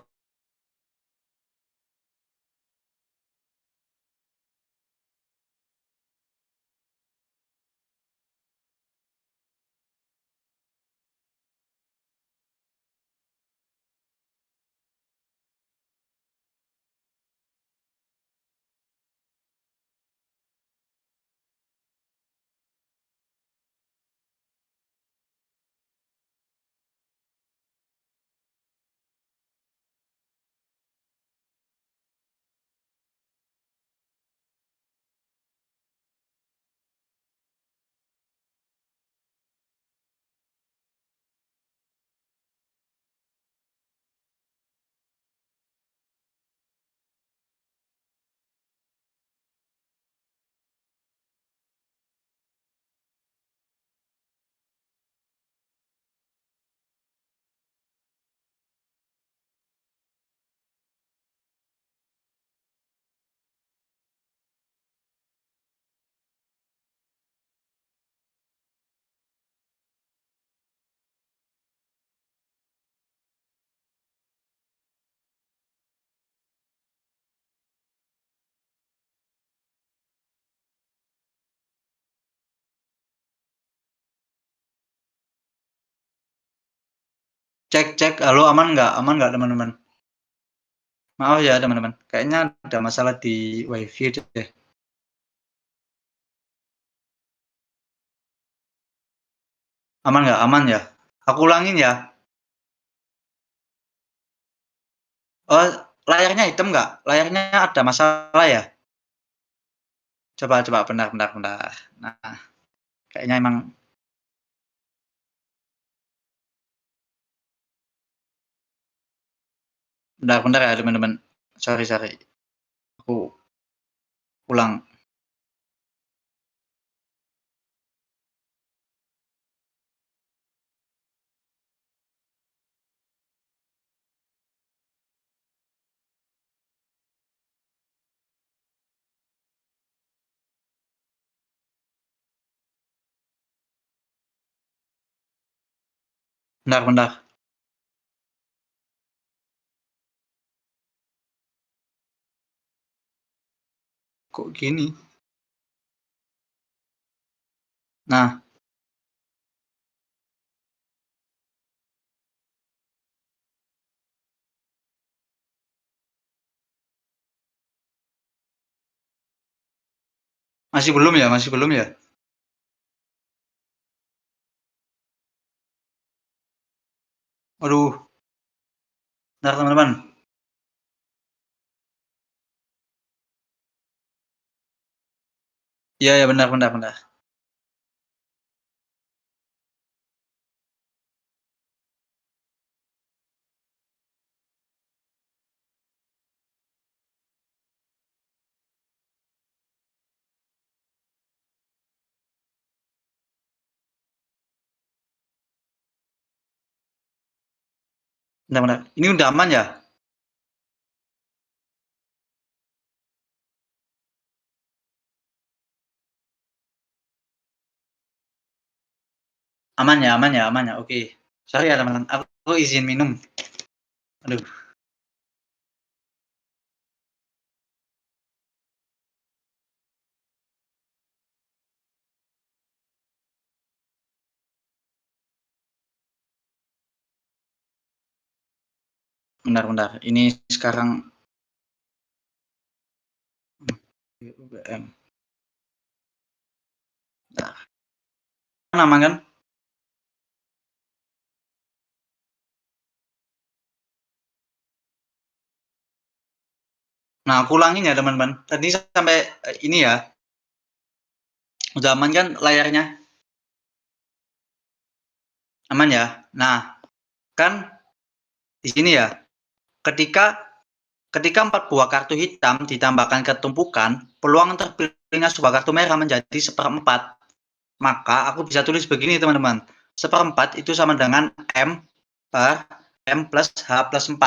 cek, halo, aman nggak teman-teman? Maaf ya teman-teman, kayaknya ada masalah di WiFi deh. Aman nggak? Aman ya? Aku ulangin ya. Oh, layarnya hitam nggak? Layarnya ada masalah ya? Coba bentar bentar bentar. Nah, kayaknya emang bentar bentar ya teman-teman. Sorry sorry, aku ulang. Bentar bentar. Kok gini? Nah, masih belum ya? Masih belum ya? Aduh, bentar teman-teman. Iya ya, benar benar benar. Bentar bentar. Ini udah aman ya? Aman ya, aman ya, aman ya. Oke. Sorry ya teman-teman. Aku izin minum. Aduh, bentar bentar. Ini sekarang UBM. Bentar. Aman kan? Nah, aku ulangin ya teman-teman. Tadi sampai ini ya. Udah aman kan layarnya? Aman ya? Nah, kan di sini ya. Ketika ketika 4 buah kartu hitam ditambahkan ke tumpukan, peluang terpilihnya sebuah kartu merah menjadi seperempat. Maka aku bisa tulis begini teman-teman. Seperempat itu sama dengan M per M plus H plus 4.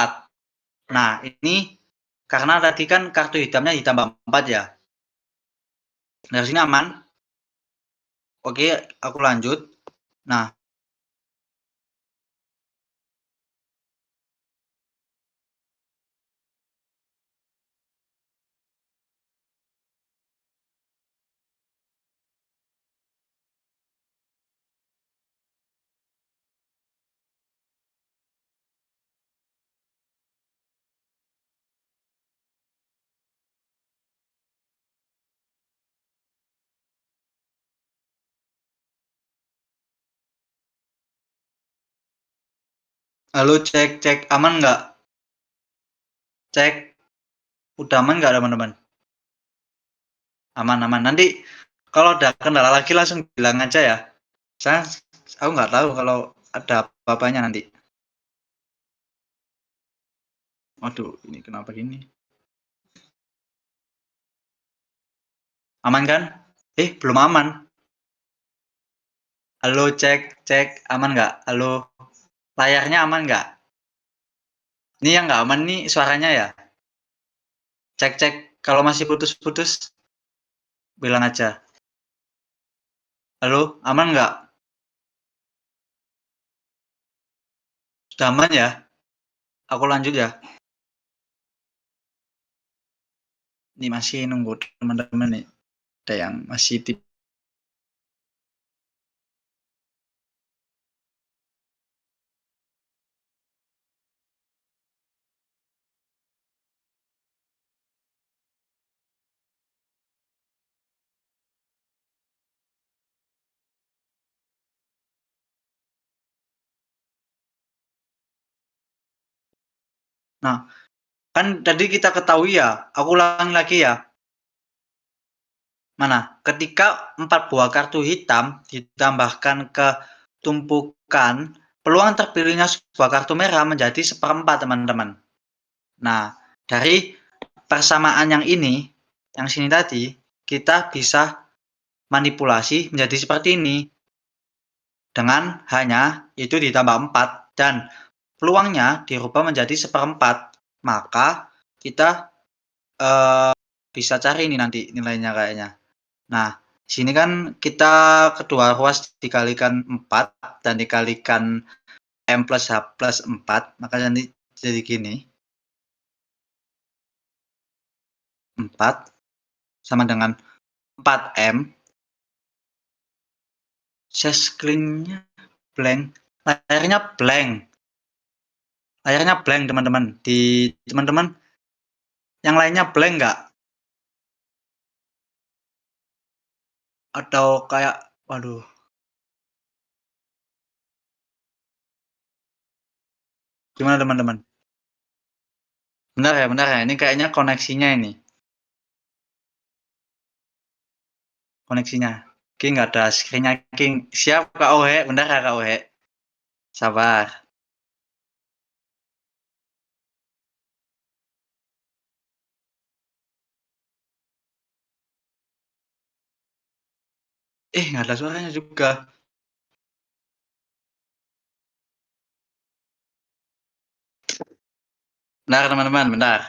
Nah, ini karena tadi kan kartu hitamnya ditambah 4 ya. Dari sini aman? Oke, aku lanjut. Nah, halo cek cek, aman nggak? Cek, udah aman nggak teman-teman? Aman aman. Nanti kalau ada kendala lagi langsung bilang aja ya. Saya aku nggak tahu kalau ada apa-apanya nanti. Waduh, ini kenapa gini? Aman kan? Belum aman. Halo cek cek, aman nggak? Halo, layarnya aman nggak? Ini yang nggak aman nih suaranya ya. Cek cek, kalau masih putus-putus bilang aja. Halo, aman nggak? Sudah aman ya? Aku lanjut ya. Ini masih nunggu teman-teman nih. Ada yang masih Nah, kan tadi kita ketahui ya, aku ulangi lagi ya. Mana? Ketika 4 buah kartu hitam ditambahkan ke tumpukan, peluang terpilihnya sebuah kartu merah menjadi seperempat, teman-teman. Nah, dari persamaan yang ini, yang sini tadi, kita bisa manipulasi menjadi seperti ini. Dengan hanya itu ditambah 4 dan peluangnya dirubah menjadi seperempat. Maka kita bisa cari ini nanti nilainya kayaknya. Nah, sini kan kita kedua ruas dikalikan 4 dan dikalikan M plus H plus 4, maka nanti jadi gini. 4 sama dengan 4M. Share screen-nya blank. Layarnya blank. Layarnya blank, teman-teman. Di teman-teman yang lainnya blank nggak? Atau kayak, waduh, gimana teman-teman? Benar ya. Ini kayaknya koneksinya ini. Koneksinya. Oke, nggak ada screen-nya. King. Siap, Kak Ohe. Bentar ya, Kak Ohe. Sabar. Nggak ada suaranya juga. Bentar, teman-teman. Bentar.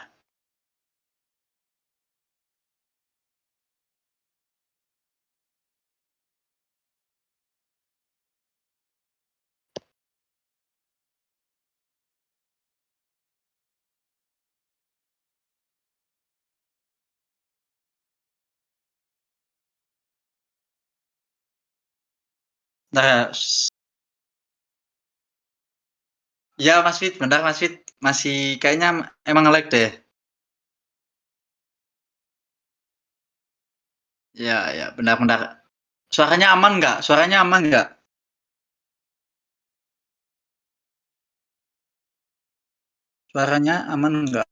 Bentar ya. Ya, Mas Fit. Bentar, Mas Fit. Masih kayaknya emang lag deh. Ya. Bentar. Suaranya aman nggak? Suaranya aman nggak? Suaranya aman nggak?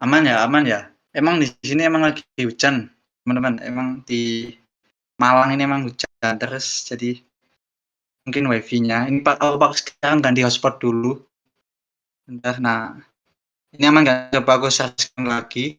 Aman ya. Emang di sini emang lagi hujan, teman-teman. Emang di Malang ini emang hujan terus, jadi mungkin wifi-nya. Ini Pak, aku pakai sekarang ganti hotspot dulu. Bentar. Nah, ini aman nggak? Coba aku search lagi.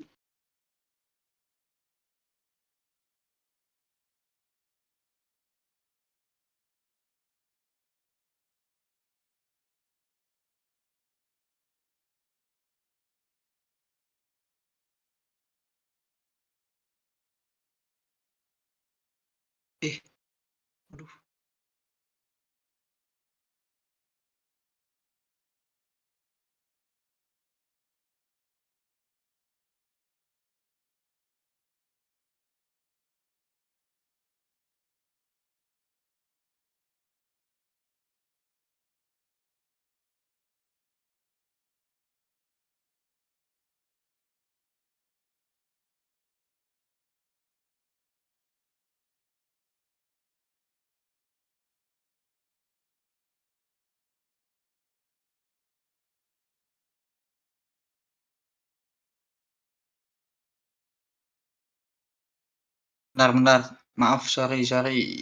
Bentar bentar, maaf, sorry sorry.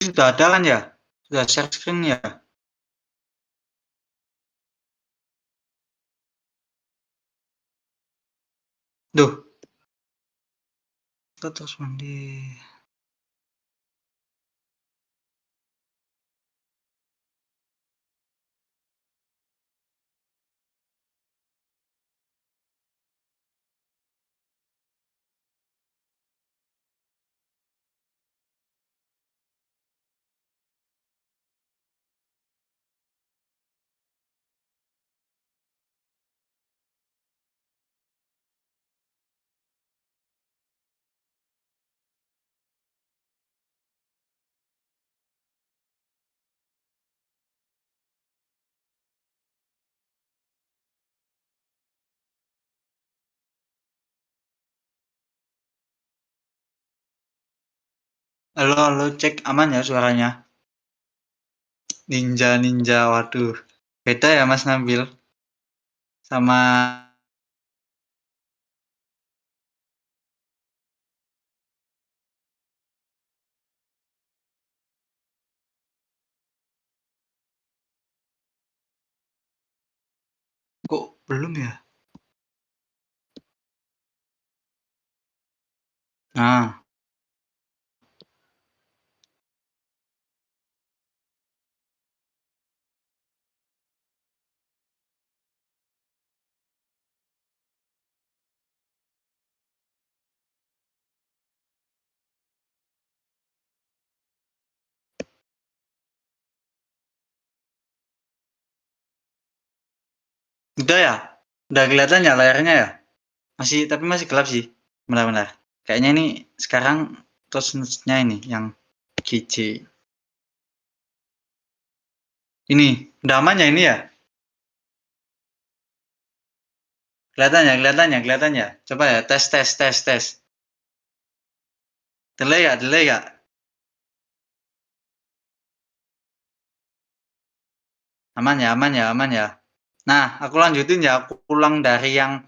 Sudah ada kan ya? Sudah share screen ya? Duh, terus mandi. Halo halo, cek aman ya suaranya? Ninja ninja, waduh. Beda ya Mas Nabil sama kok belum ya? Nah, udah ya? Udah kelihatan ya layarnya ya? Masih, tapi masih gelap sih. Benar-benar. Kayaknya ini sekarang terusnya ini yang GC. Ini, udah aman ya ini ya? Kelihatan ya, kelihatan ya, kelihatan ya. Coba ya, tes tes tes tes. Delay ya, delay ya. Aman ya, aman ya, aman ya. Nah, aku lanjutin ya. Aku pulang dari yang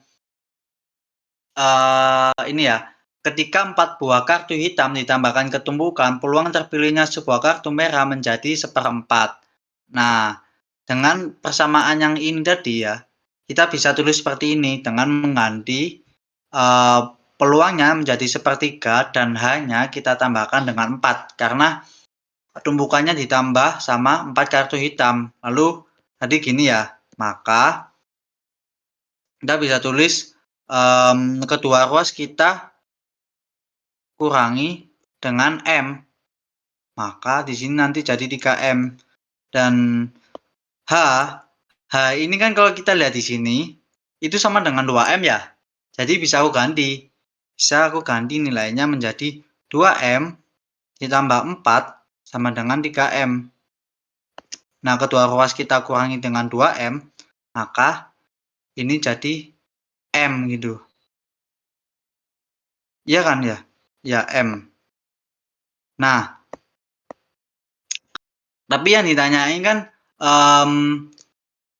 ini ya. Ketika 4 buah kartu hitam ditambahkan ketumpukan, peluang terpilihnya sebuah kartu merah menjadi seperempat. Nah, dengan persamaan yang ini tadi ya, kita bisa tulis seperti ini dengan mengganti peluangnya menjadi sepertiga dan hanya kita tambahkan dengan 4 karena tumpukannya ditambah sama 4 kartu hitam. Lalu tadi gini ya, maka kita bisa tulis kedua ruas kita kurangi dengan M. Maka di sini nanti jadi 3M. Dan H, H ini kan kalau kita lihat di sini, itu sama dengan 2M ya. Jadi bisa aku ganti. Bisa aku ganti nilainya menjadi 2M ditambah 4 sama dengan 3M. Nah, kedua ruas kita kurangi dengan 2M, maka ini jadi M gitu. Iya kan ya? Ya, M. Nah, tapi yang ditanyain kan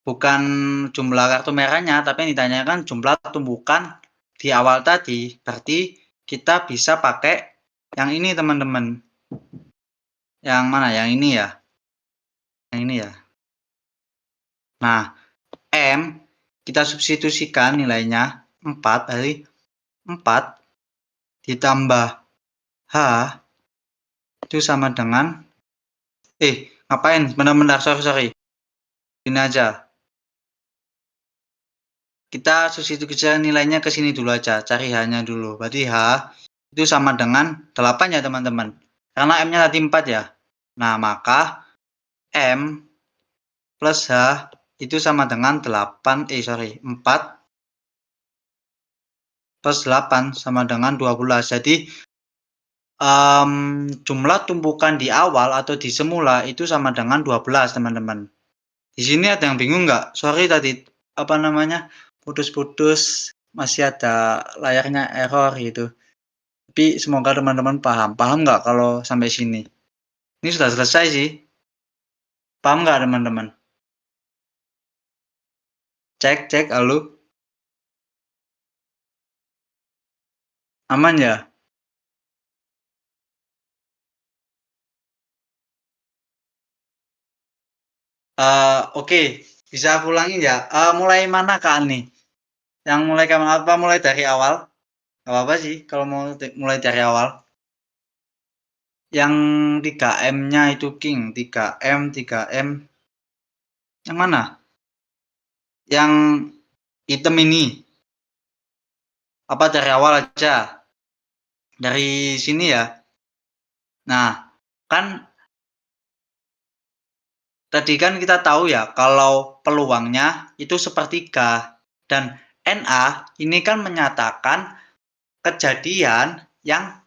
bukan jumlah kartu merahnya, tapi yang ditanyakan jumlah tumbukan di awal tadi. Berarti kita bisa pakai yang ini teman-teman. Yang mana? Yang ini ya? Yang ini ya. Nah, M kita substitusikan nilainya 4, berarti 4 ditambah H itu sama dengan ngapain? Benar-benar sorry. Ini aja. kita substitusikan nilainya ke sini dulu aja, cari H-nya dulu. Berarti H itu sama dengan 8 ya teman-teman. Karena M-nya tadi 4 ya. Nah, maka M plus H itu sama dengan 4 plus 8 sama dengan 12. Jadi jumlah tumpukan di awal atau di semula itu sama dengan 12 teman-teman. Di sini ada yang bingung nggak? Sorry tadi putus-putus, masih ada layarnya error gitu. Tapi semoga teman-teman paham. Paham nggak kalau sampai sini? Ini sudah selesai sih. Paham nggak teman-teman? Cek, halo. Aman ya? Oke. Bisa aku ulangin ya? Mulai mana Kak nih? Yang mulai kapan apa? Mulai dari awal? Gak apa-apa sih kalau mau mulai dari awal. Yang 3M-nya itu King. 3M. Yang mana? Yang hitam ini. Apa dari awal aja? Dari sini ya. Nah, kan tadi kan kita tahu ya kalau peluangnya itu sepertiga. Dan NA ini kan menyatakan kejadian yang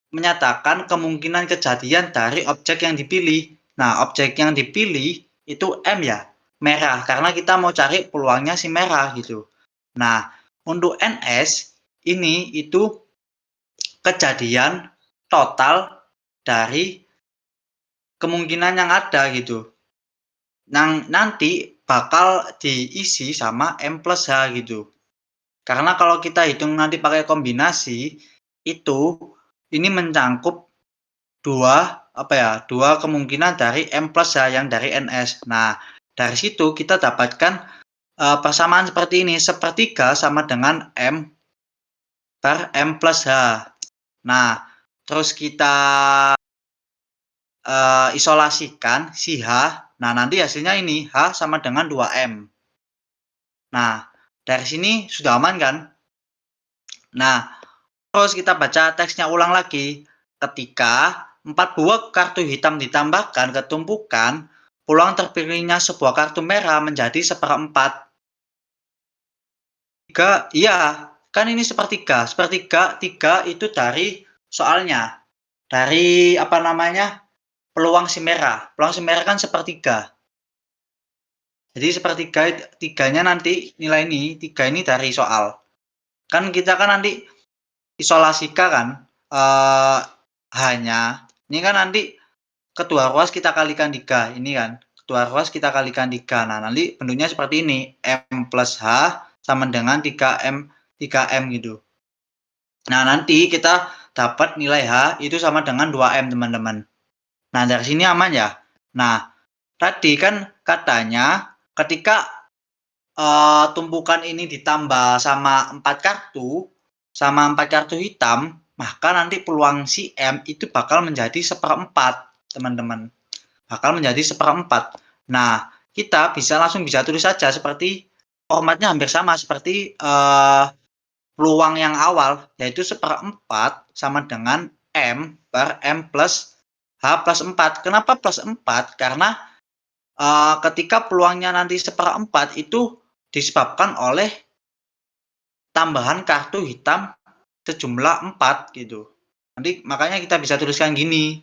menyatakan kemungkinan kejadian dari objek yang dipilih. Nah, objek yang dipilih itu M ya, merah. Karena kita mau cari peluangnya si merah gitu. Nah, untuk NS ini itu kejadian total dari kemungkinan yang ada gitu. Yang nanti bakal diisi sama M plus H gitu. Karena kalau kita hitung nanti pakai kombinasi, itu ini mencangkup dua kemungkinan dari M plus H yang dari NS. Nah, dari situ kita dapatkan persamaan seperti ini. Sepertiga sama dengan M per M plus H. Nah, terus kita isolasikan si H. Nah, nanti hasilnya ini H sama dengan 2M. Nah, dari sini sudah aman kan? Nah, terus kita baca teksnya ulang lagi. Ketika 4 buah kartu hitam ditambahkan ke tumpukan, peluang terpilihnya sebuah kartu merah menjadi seperempat. Iya, kan ini sepertiga. Sepertiga, 3 itu dari soalnya. Dari peluang si merah. Peluang si merah kan sepertiga. Jadi sepertiga, tiganya nanti nilai ini, 3 ini dari soal. Kan kita kan nanti isolasikan kan hanya ini kan nanti kedua ruas kita kalikan 3 ini kan kedua ruas kita kalikan 3. Nah, nanti bentuknya seperti ini, M plus H sama dengan 3M gitu. Nah, nanti kita dapat nilai H itu sama dengan 2M teman-teman. Nah, dari sini aman ya. Nah, tadi kan katanya ketika tumpukan ini ditambah sama 4 kartu hitam, maka nanti peluang si M itu bakal menjadi seperempat, teman-teman. Bakal menjadi seperempat. Nah, kita langsung bisa tulis saja seperti formatnya hampir sama seperti peluang yang awal, yaitu seperempat sama dengan M per M plus H plus 4. Kenapa plus 4? Karena ketika peluangnya nanti seperempat itu disebabkan oleh tambahan kartu hitam sejumlah 4 gitu. Nanti makanya kita bisa tuliskan gini.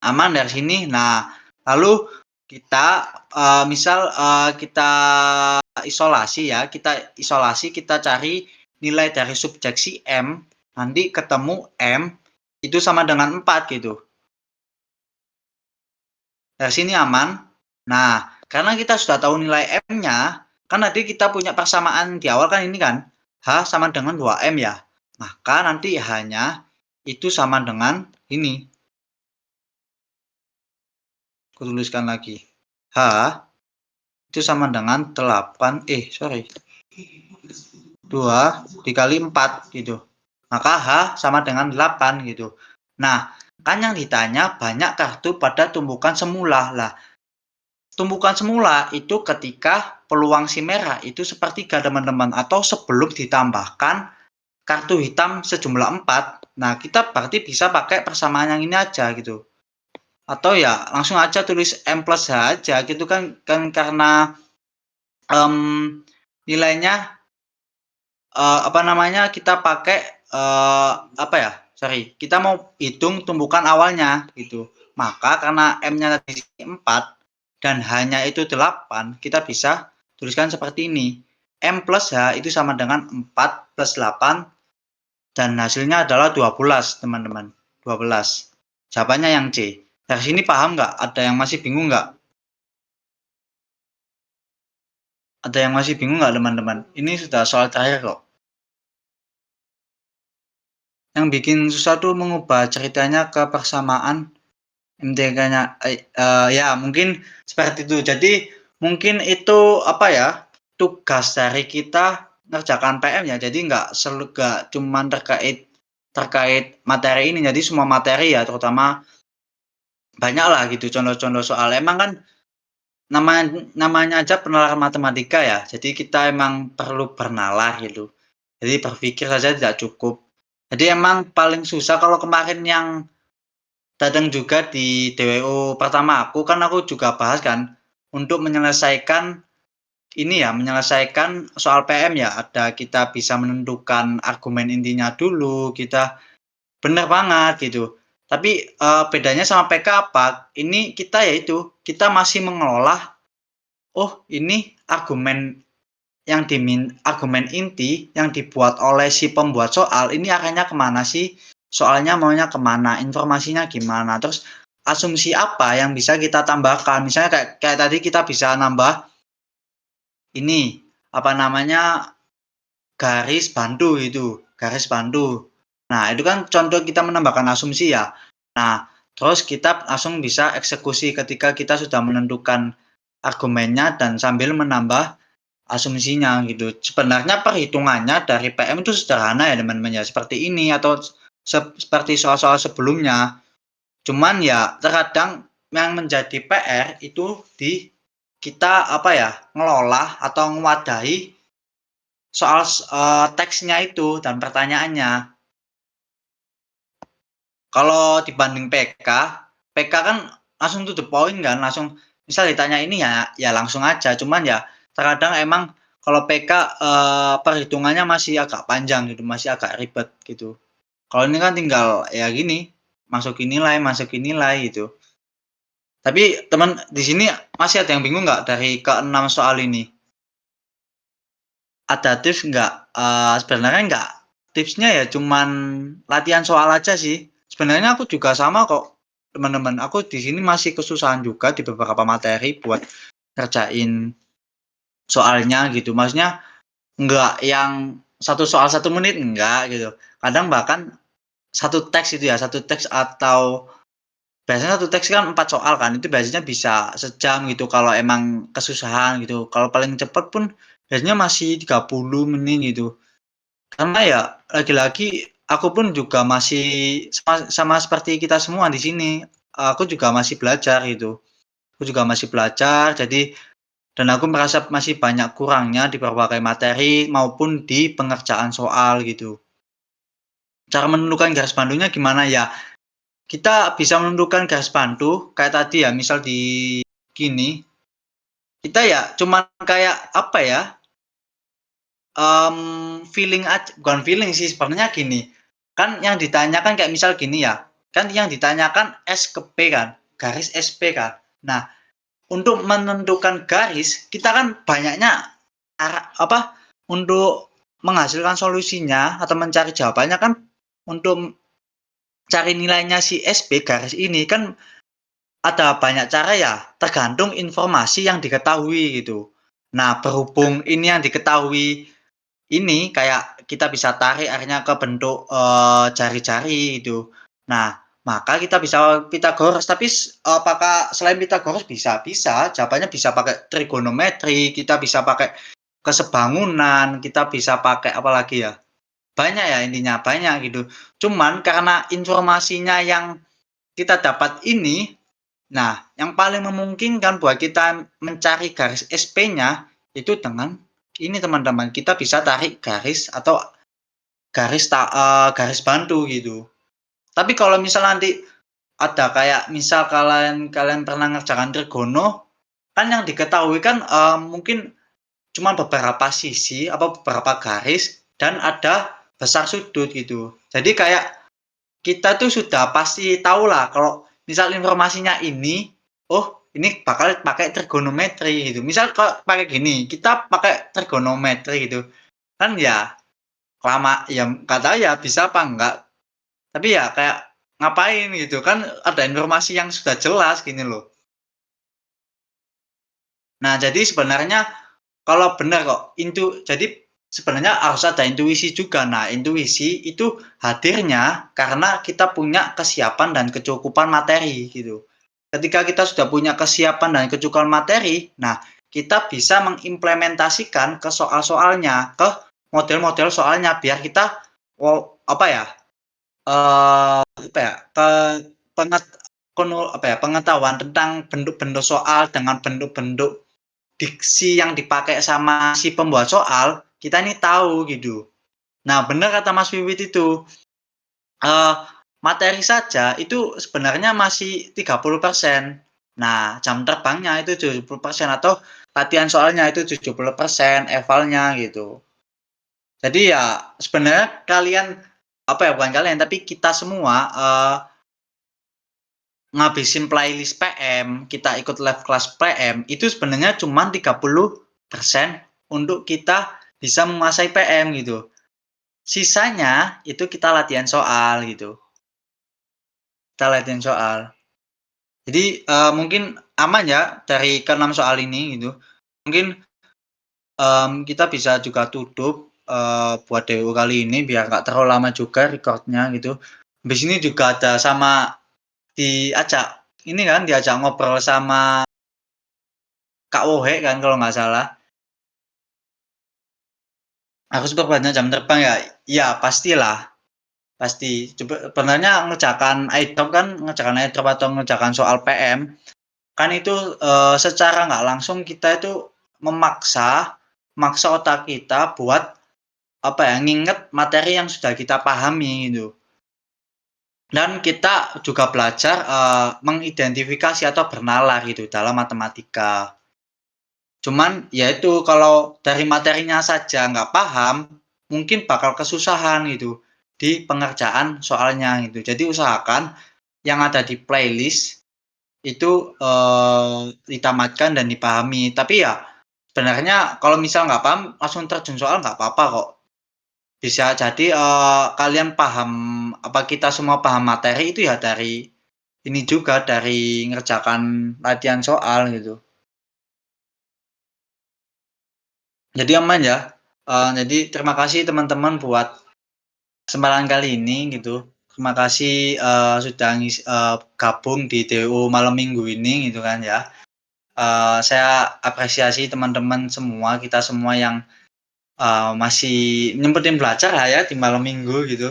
Aman dari sini. Nah, lalu kita misal kita isolasi ya, kita cari nilai dari subjeksi M, nanti ketemu M itu sama dengan 4 gitu. Dari sini aman. Nah, karena kita sudah tahu nilai M-nya, kan tadi kita punya persamaan di awal kan ini kan, H sama dengan 2M ya. Maka nanti H-nya itu sama dengan ini. Aku tuliskan lagi. H itu sama dengan 2 dikali 4 gitu. Maka H sama dengan 8 gitu. Nah, kan yang ditanya banyak kartu pada tumpukan semula. Lah, tumpukan semula itu ketika peluang si merah itu sepertiga teman-teman, atau sebelum ditambahkan kartu hitam sejumlah 4. Nah, kita berarti bisa pakai persamaan yang ini aja gitu. Atau ya langsung aja tulis M plus H aja gitu kan karena nilainya apa namanya, kita pakai, apa ya, sorry, kita mau hitung tumbukan awalnya gitu. Maka karena M-nya tadi 4 dan H-nya itu 8, kita bisa tuliskan seperti ini. M plus H itu sama dengan 4 plus 8 dan hasilnya adalah 12 teman-teman, 12. Jawabannya yang C. Dari sini paham nggak? Ada yang masih bingung nggak? Ada yang masih bingung nggak teman-teman? Ini sudah soal terakhir kok. Yang bikin susah tuh mengubah ceritanya ke persamaan MTK-nya, ya mungkin seperti itu. Jadi mungkin itu apa ya, tugas dari kita ngerjakan PM ya. Jadi nggak cuman terkait terkait materi ini. Jadi semua materi ya, terutama banyak lah gitu contoh-contoh soal. Emang kan namanya aja penalaran matematika ya. Jadi kita emang perlu bernalar gitu. Jadi berpikir saja tidak cukup. Jadi emang paling susah kalau kemarin yang datang juga di DWO pertama aku juga bahas kan, untuk menyelesaikan ini ya, menyelesaikan soal PM ya, ada kita bisa menentukan argumen intinya dulu, kita bener banget gitu. Tapi, bedanya sama PK apa, ini kita yaitu, kita masih mengelola, oh ini argumen inti yang dibuat oleh si pembuat soal ini arahnya kemana sih? Soalnya maunya kemana? Informasinya gimana? Terus asumsi apa yang bisa kita tambahkan? Misalnya kayak kayak tadi kita bisa nambah ini, apa namanya, garis bantu itu, garis bantu. Nah, itu kan contoh kita menambahkan asumsi ya. Nah, terus kita langsung bisa eksekusi ketika kita sudah menentukan argumennya dan sambil menambah asumsinya gitu. Sebenarnya perhitungannya dari PM itu sederhana ya teman-teman ya, seperti ini atau seperti soal-soal sebelumnya. Cuman ya terkadang yang menjadi PR itu di kita apa ya, ngelola atau ngewadahi soal teksnya itu dan pertanyaannya. Kalau dibanding PK kan langsung to the point kan, langsung misal ditanya ini ya ya langsung aja, cuman ya terkadang emang kalau PK, perhitungannya masih agak panjang gitu, masih agak ribet gitu. Kalau ini kan tinggal ya gini, masukin nilai gitu. Tapi teman di sini masih ada yang bingung nggak dari ke-6 soal ini? Ada tips nggak? Sebenarnya nggak, tipsnya ya cuman latihan soal aja sih. Sebenarnya aku juga sama kok, teman-teman. Aku di sini masih kesusahan juga di beberapa materi buat ngerjain soalnya gitu. Maksudnya nggak yang satu soal 1 menit, enggak gitu. Kadang bahkan satu teks itu ya, satu teks atau biasanya satu teks kan 4 soal kan, itu biasanya bisa sejam gitu kalau emang kesusahan gitu. Kalau paling cepet pun biasanya masih 30 menit gitu. Karena ya lagi-lagi aku pun juga masih sama seperti kita semua di sini, aku juga masih belajar gitu. Aku juga masih belajar jadi dan aku merasa masih banyak kurangnya di berbagai materi maupun di pengerjaan soal gitu. Cara menentukan garis bantunya gimana ya, kita bisa menentukan garis bantu kayak tadi ya, misal di gini, kita ya cuman kayak apa ya, bukan feeling sih sebenarnya gini, kan yang ditanyakan kayak misal gini ya, kan yang ditanyakan S ke P kan, garis SP kan. Nah, untuk menentukan garis, kita kan banyaknya apa, untuk menghasilkan solusinya atau mencari jawabannya kan untuk cari nilainya si SP garis ini kan ada banyak cara ya, tergantung informasi yang diketahui gitu. Nah, berhubung ini yang diketahui ini kayak kita bisa tarik akhirnya ke bentuk, jari-jari gitu. Nah, maka kita bisa Pythagoras, tapi apakah selain Pythagoras bisa? Bisa, jawabannya bisa pakai trigonometri, kita bisa pakai kesebangunan, kita bisa pakai apa lagi ya, banyak ya intinya, banyak gitu. Cuman karena informasinya yang kita dapat ini, nah yang paling memungkinkan buat kita mencari garis SP-nya itu dengan ini teman-teman, kita bisa tarik garis atau garis bantu gitu. Tapi kalau misal nanti ada kayak misal kalian kalian pernah ngerjakan trigono, kan yang diketahui kan, mungkin cuma beberapa sisi, apa beberapa garis dan ada besar sudut gitu. Jadi kayak kita tuh sudah pasti tahulah kalau misal informasinya ini, oh ini bakal pakai trigonometri gitu. Misal kalau pakai gini, kita pakai trigonometri gitu, kan ya lama ya nggak tahu ya bisa apa enggak, tapi ya kayak ngapain gitu kan ada informasi yang sudah jelas gini loh. Nah jadi sebenarnya kalau benar kok, jadi sebenarnya harus ada intuisi juga. Nah, intuisi itu hadirnya karena kita punya kesiapan dan kecukupan materi gitu. Ketika kita sudah punya kesiapan dan kecukupan materi, nah kita bisa mengimplementasikan ke soal-soalnya, ke model-model soalnya biar kita apa ya? Apa ya? Ke penget, apa ya? Pengetahuan tentang bentuk-bentuk soal dengan bentuk-bentuk diksi yang dipakai sama si pembuat soal, kita ini tahu gitu. Nah, benar kata Mas Wiwit itu, eee, materi saja itu sebenarnya masih 30%. Nah, jam terbangnya itu 70% atau latihan soalnya itu 70%, evalnya gitu. Jadi ya sebenarnya kalian, apa ya, bukan kalian, tapi kita semua, ngabisin playlist PM, kita ikut live kelas PM, itu sebenarnya cuma 30% untuk kita bisa menguasai PM gitu. Sisanya itu kita latihan soal gitu. Kita latihan soal. Jadi, mungkin aman ya dari ke-6 soal ini gitu. Mungkin, kita bisa juga tutup, buat DU kali ini biar nggak terlalu lama juga record-nya gitu. Habis ini juga ada sama diajak ini kan, diajak ngobrol sama Kak Wohe kan kalau nggak salah. Aku sebenarnya jam terbang ya, iya pastilah, pasti. Coba sebenarnya ngerjakan airdrop atau ngerjakan soal PM, kan itu, secara nggak langsung kita itu memaksa maksa otak kita buat, apa ya, nginget materi yang sudah kita pahami gitu. Dan kita juga belajar, mengidentifikasi atau bernalar gitu dalam matematika. Cuman ya itu kalau dari materinya saja nggak paham, mungkin bakal kesusahan gitu di pengerjaan soalnya gitu. Jadi usahakan yang ada di playlist itu, ditamatkan dan dipahami. Tapi ya sebenarnya kalau misal nggak paham langsung terjun soal nggak apa-apa kok. Bisa jadi, kalian paham apa kita semua paham materi itu ya dari ini juga, dari ngerjakan latihan soal gitu. Jadi aman ya, jadi terima kasih teman-teman buat kesempatan kali ini gitu. Terima kasih, sudah gabung di DO malam Minggu ini gitu kan ya. Saya apresiasi teman-teman semua, kita semua yang, masih nyempetin belajar lah ya di malam Minggu gitu.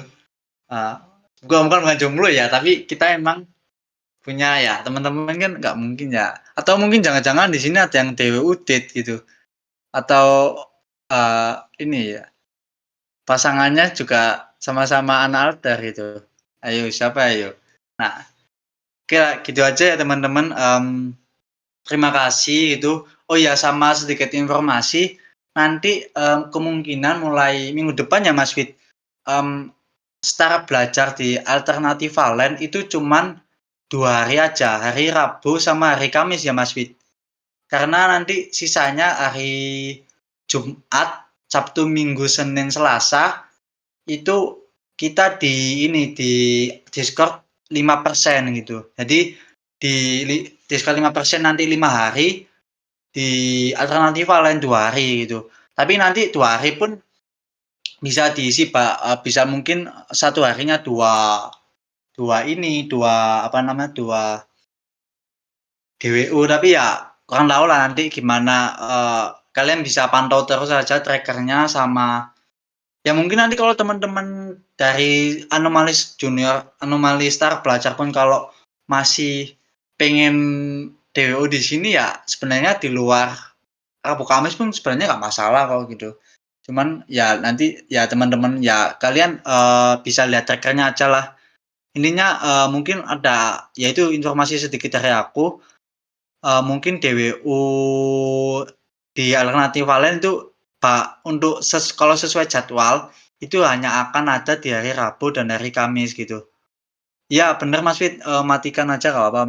Eee, bukan jomblo ya, tapi kita emang punya ya teman-teman kan nggak mungkin ya, atau mungkin jangan-jangan di sini ada yang DWU-date gitu, atau, ini ya, pasangannya juga sama-sama anak altar gitu. Ayo siapa ayo? Nah, oke gitu aja ya teman-teman, terima kasih gitu. Oh ya sama sedikit informasi, nanti, kemungkinan mulai minggu depan ya Mas Wid, mmm, start belajar di Alternatif Valen itu cuman 2 hari aja, hari Rabu sama hari Kamis ya Mas Wid. Karena nanti sisanya hari Jumat, Sabtu, Minggu, Senin, Selasa itu kita di ini, di diskon 5% gitu. Jadi diskon 5% nanti 5 hari, di alternatif lain 2 hari gitu. Tapi nanti 2 hari pun bisa diisi bisa mungkin satu harinya 2 2 ini, 2 apa namanya, 2 DWU tapi ya kurang tahu lah nanti gimana, kalian bisa pantau terus aja tracker-nya sama ya mungkin nanti kalau teman-teman dari Anomalis Junior, Anomali Star belajar pun kalau masih pengen DWO di sini ya sebenarnya di luar Rabu Kamis pun sebenarnya nggak masalah kok gitu. Cuman ya nanti ya teman-teman ya kalian, bisa lihat tracker-nya ajalah. Intinya, mungkin ada ya itu informasi sedikit dari aku, mungkin DWU di Alternatif Valen itu untuk kalau sesuai jadwal, itu hanya akan ada di hari Rabu dan hari Kamis gitu. Iya bener Mas Fit, matikan aja nggak apa-apa.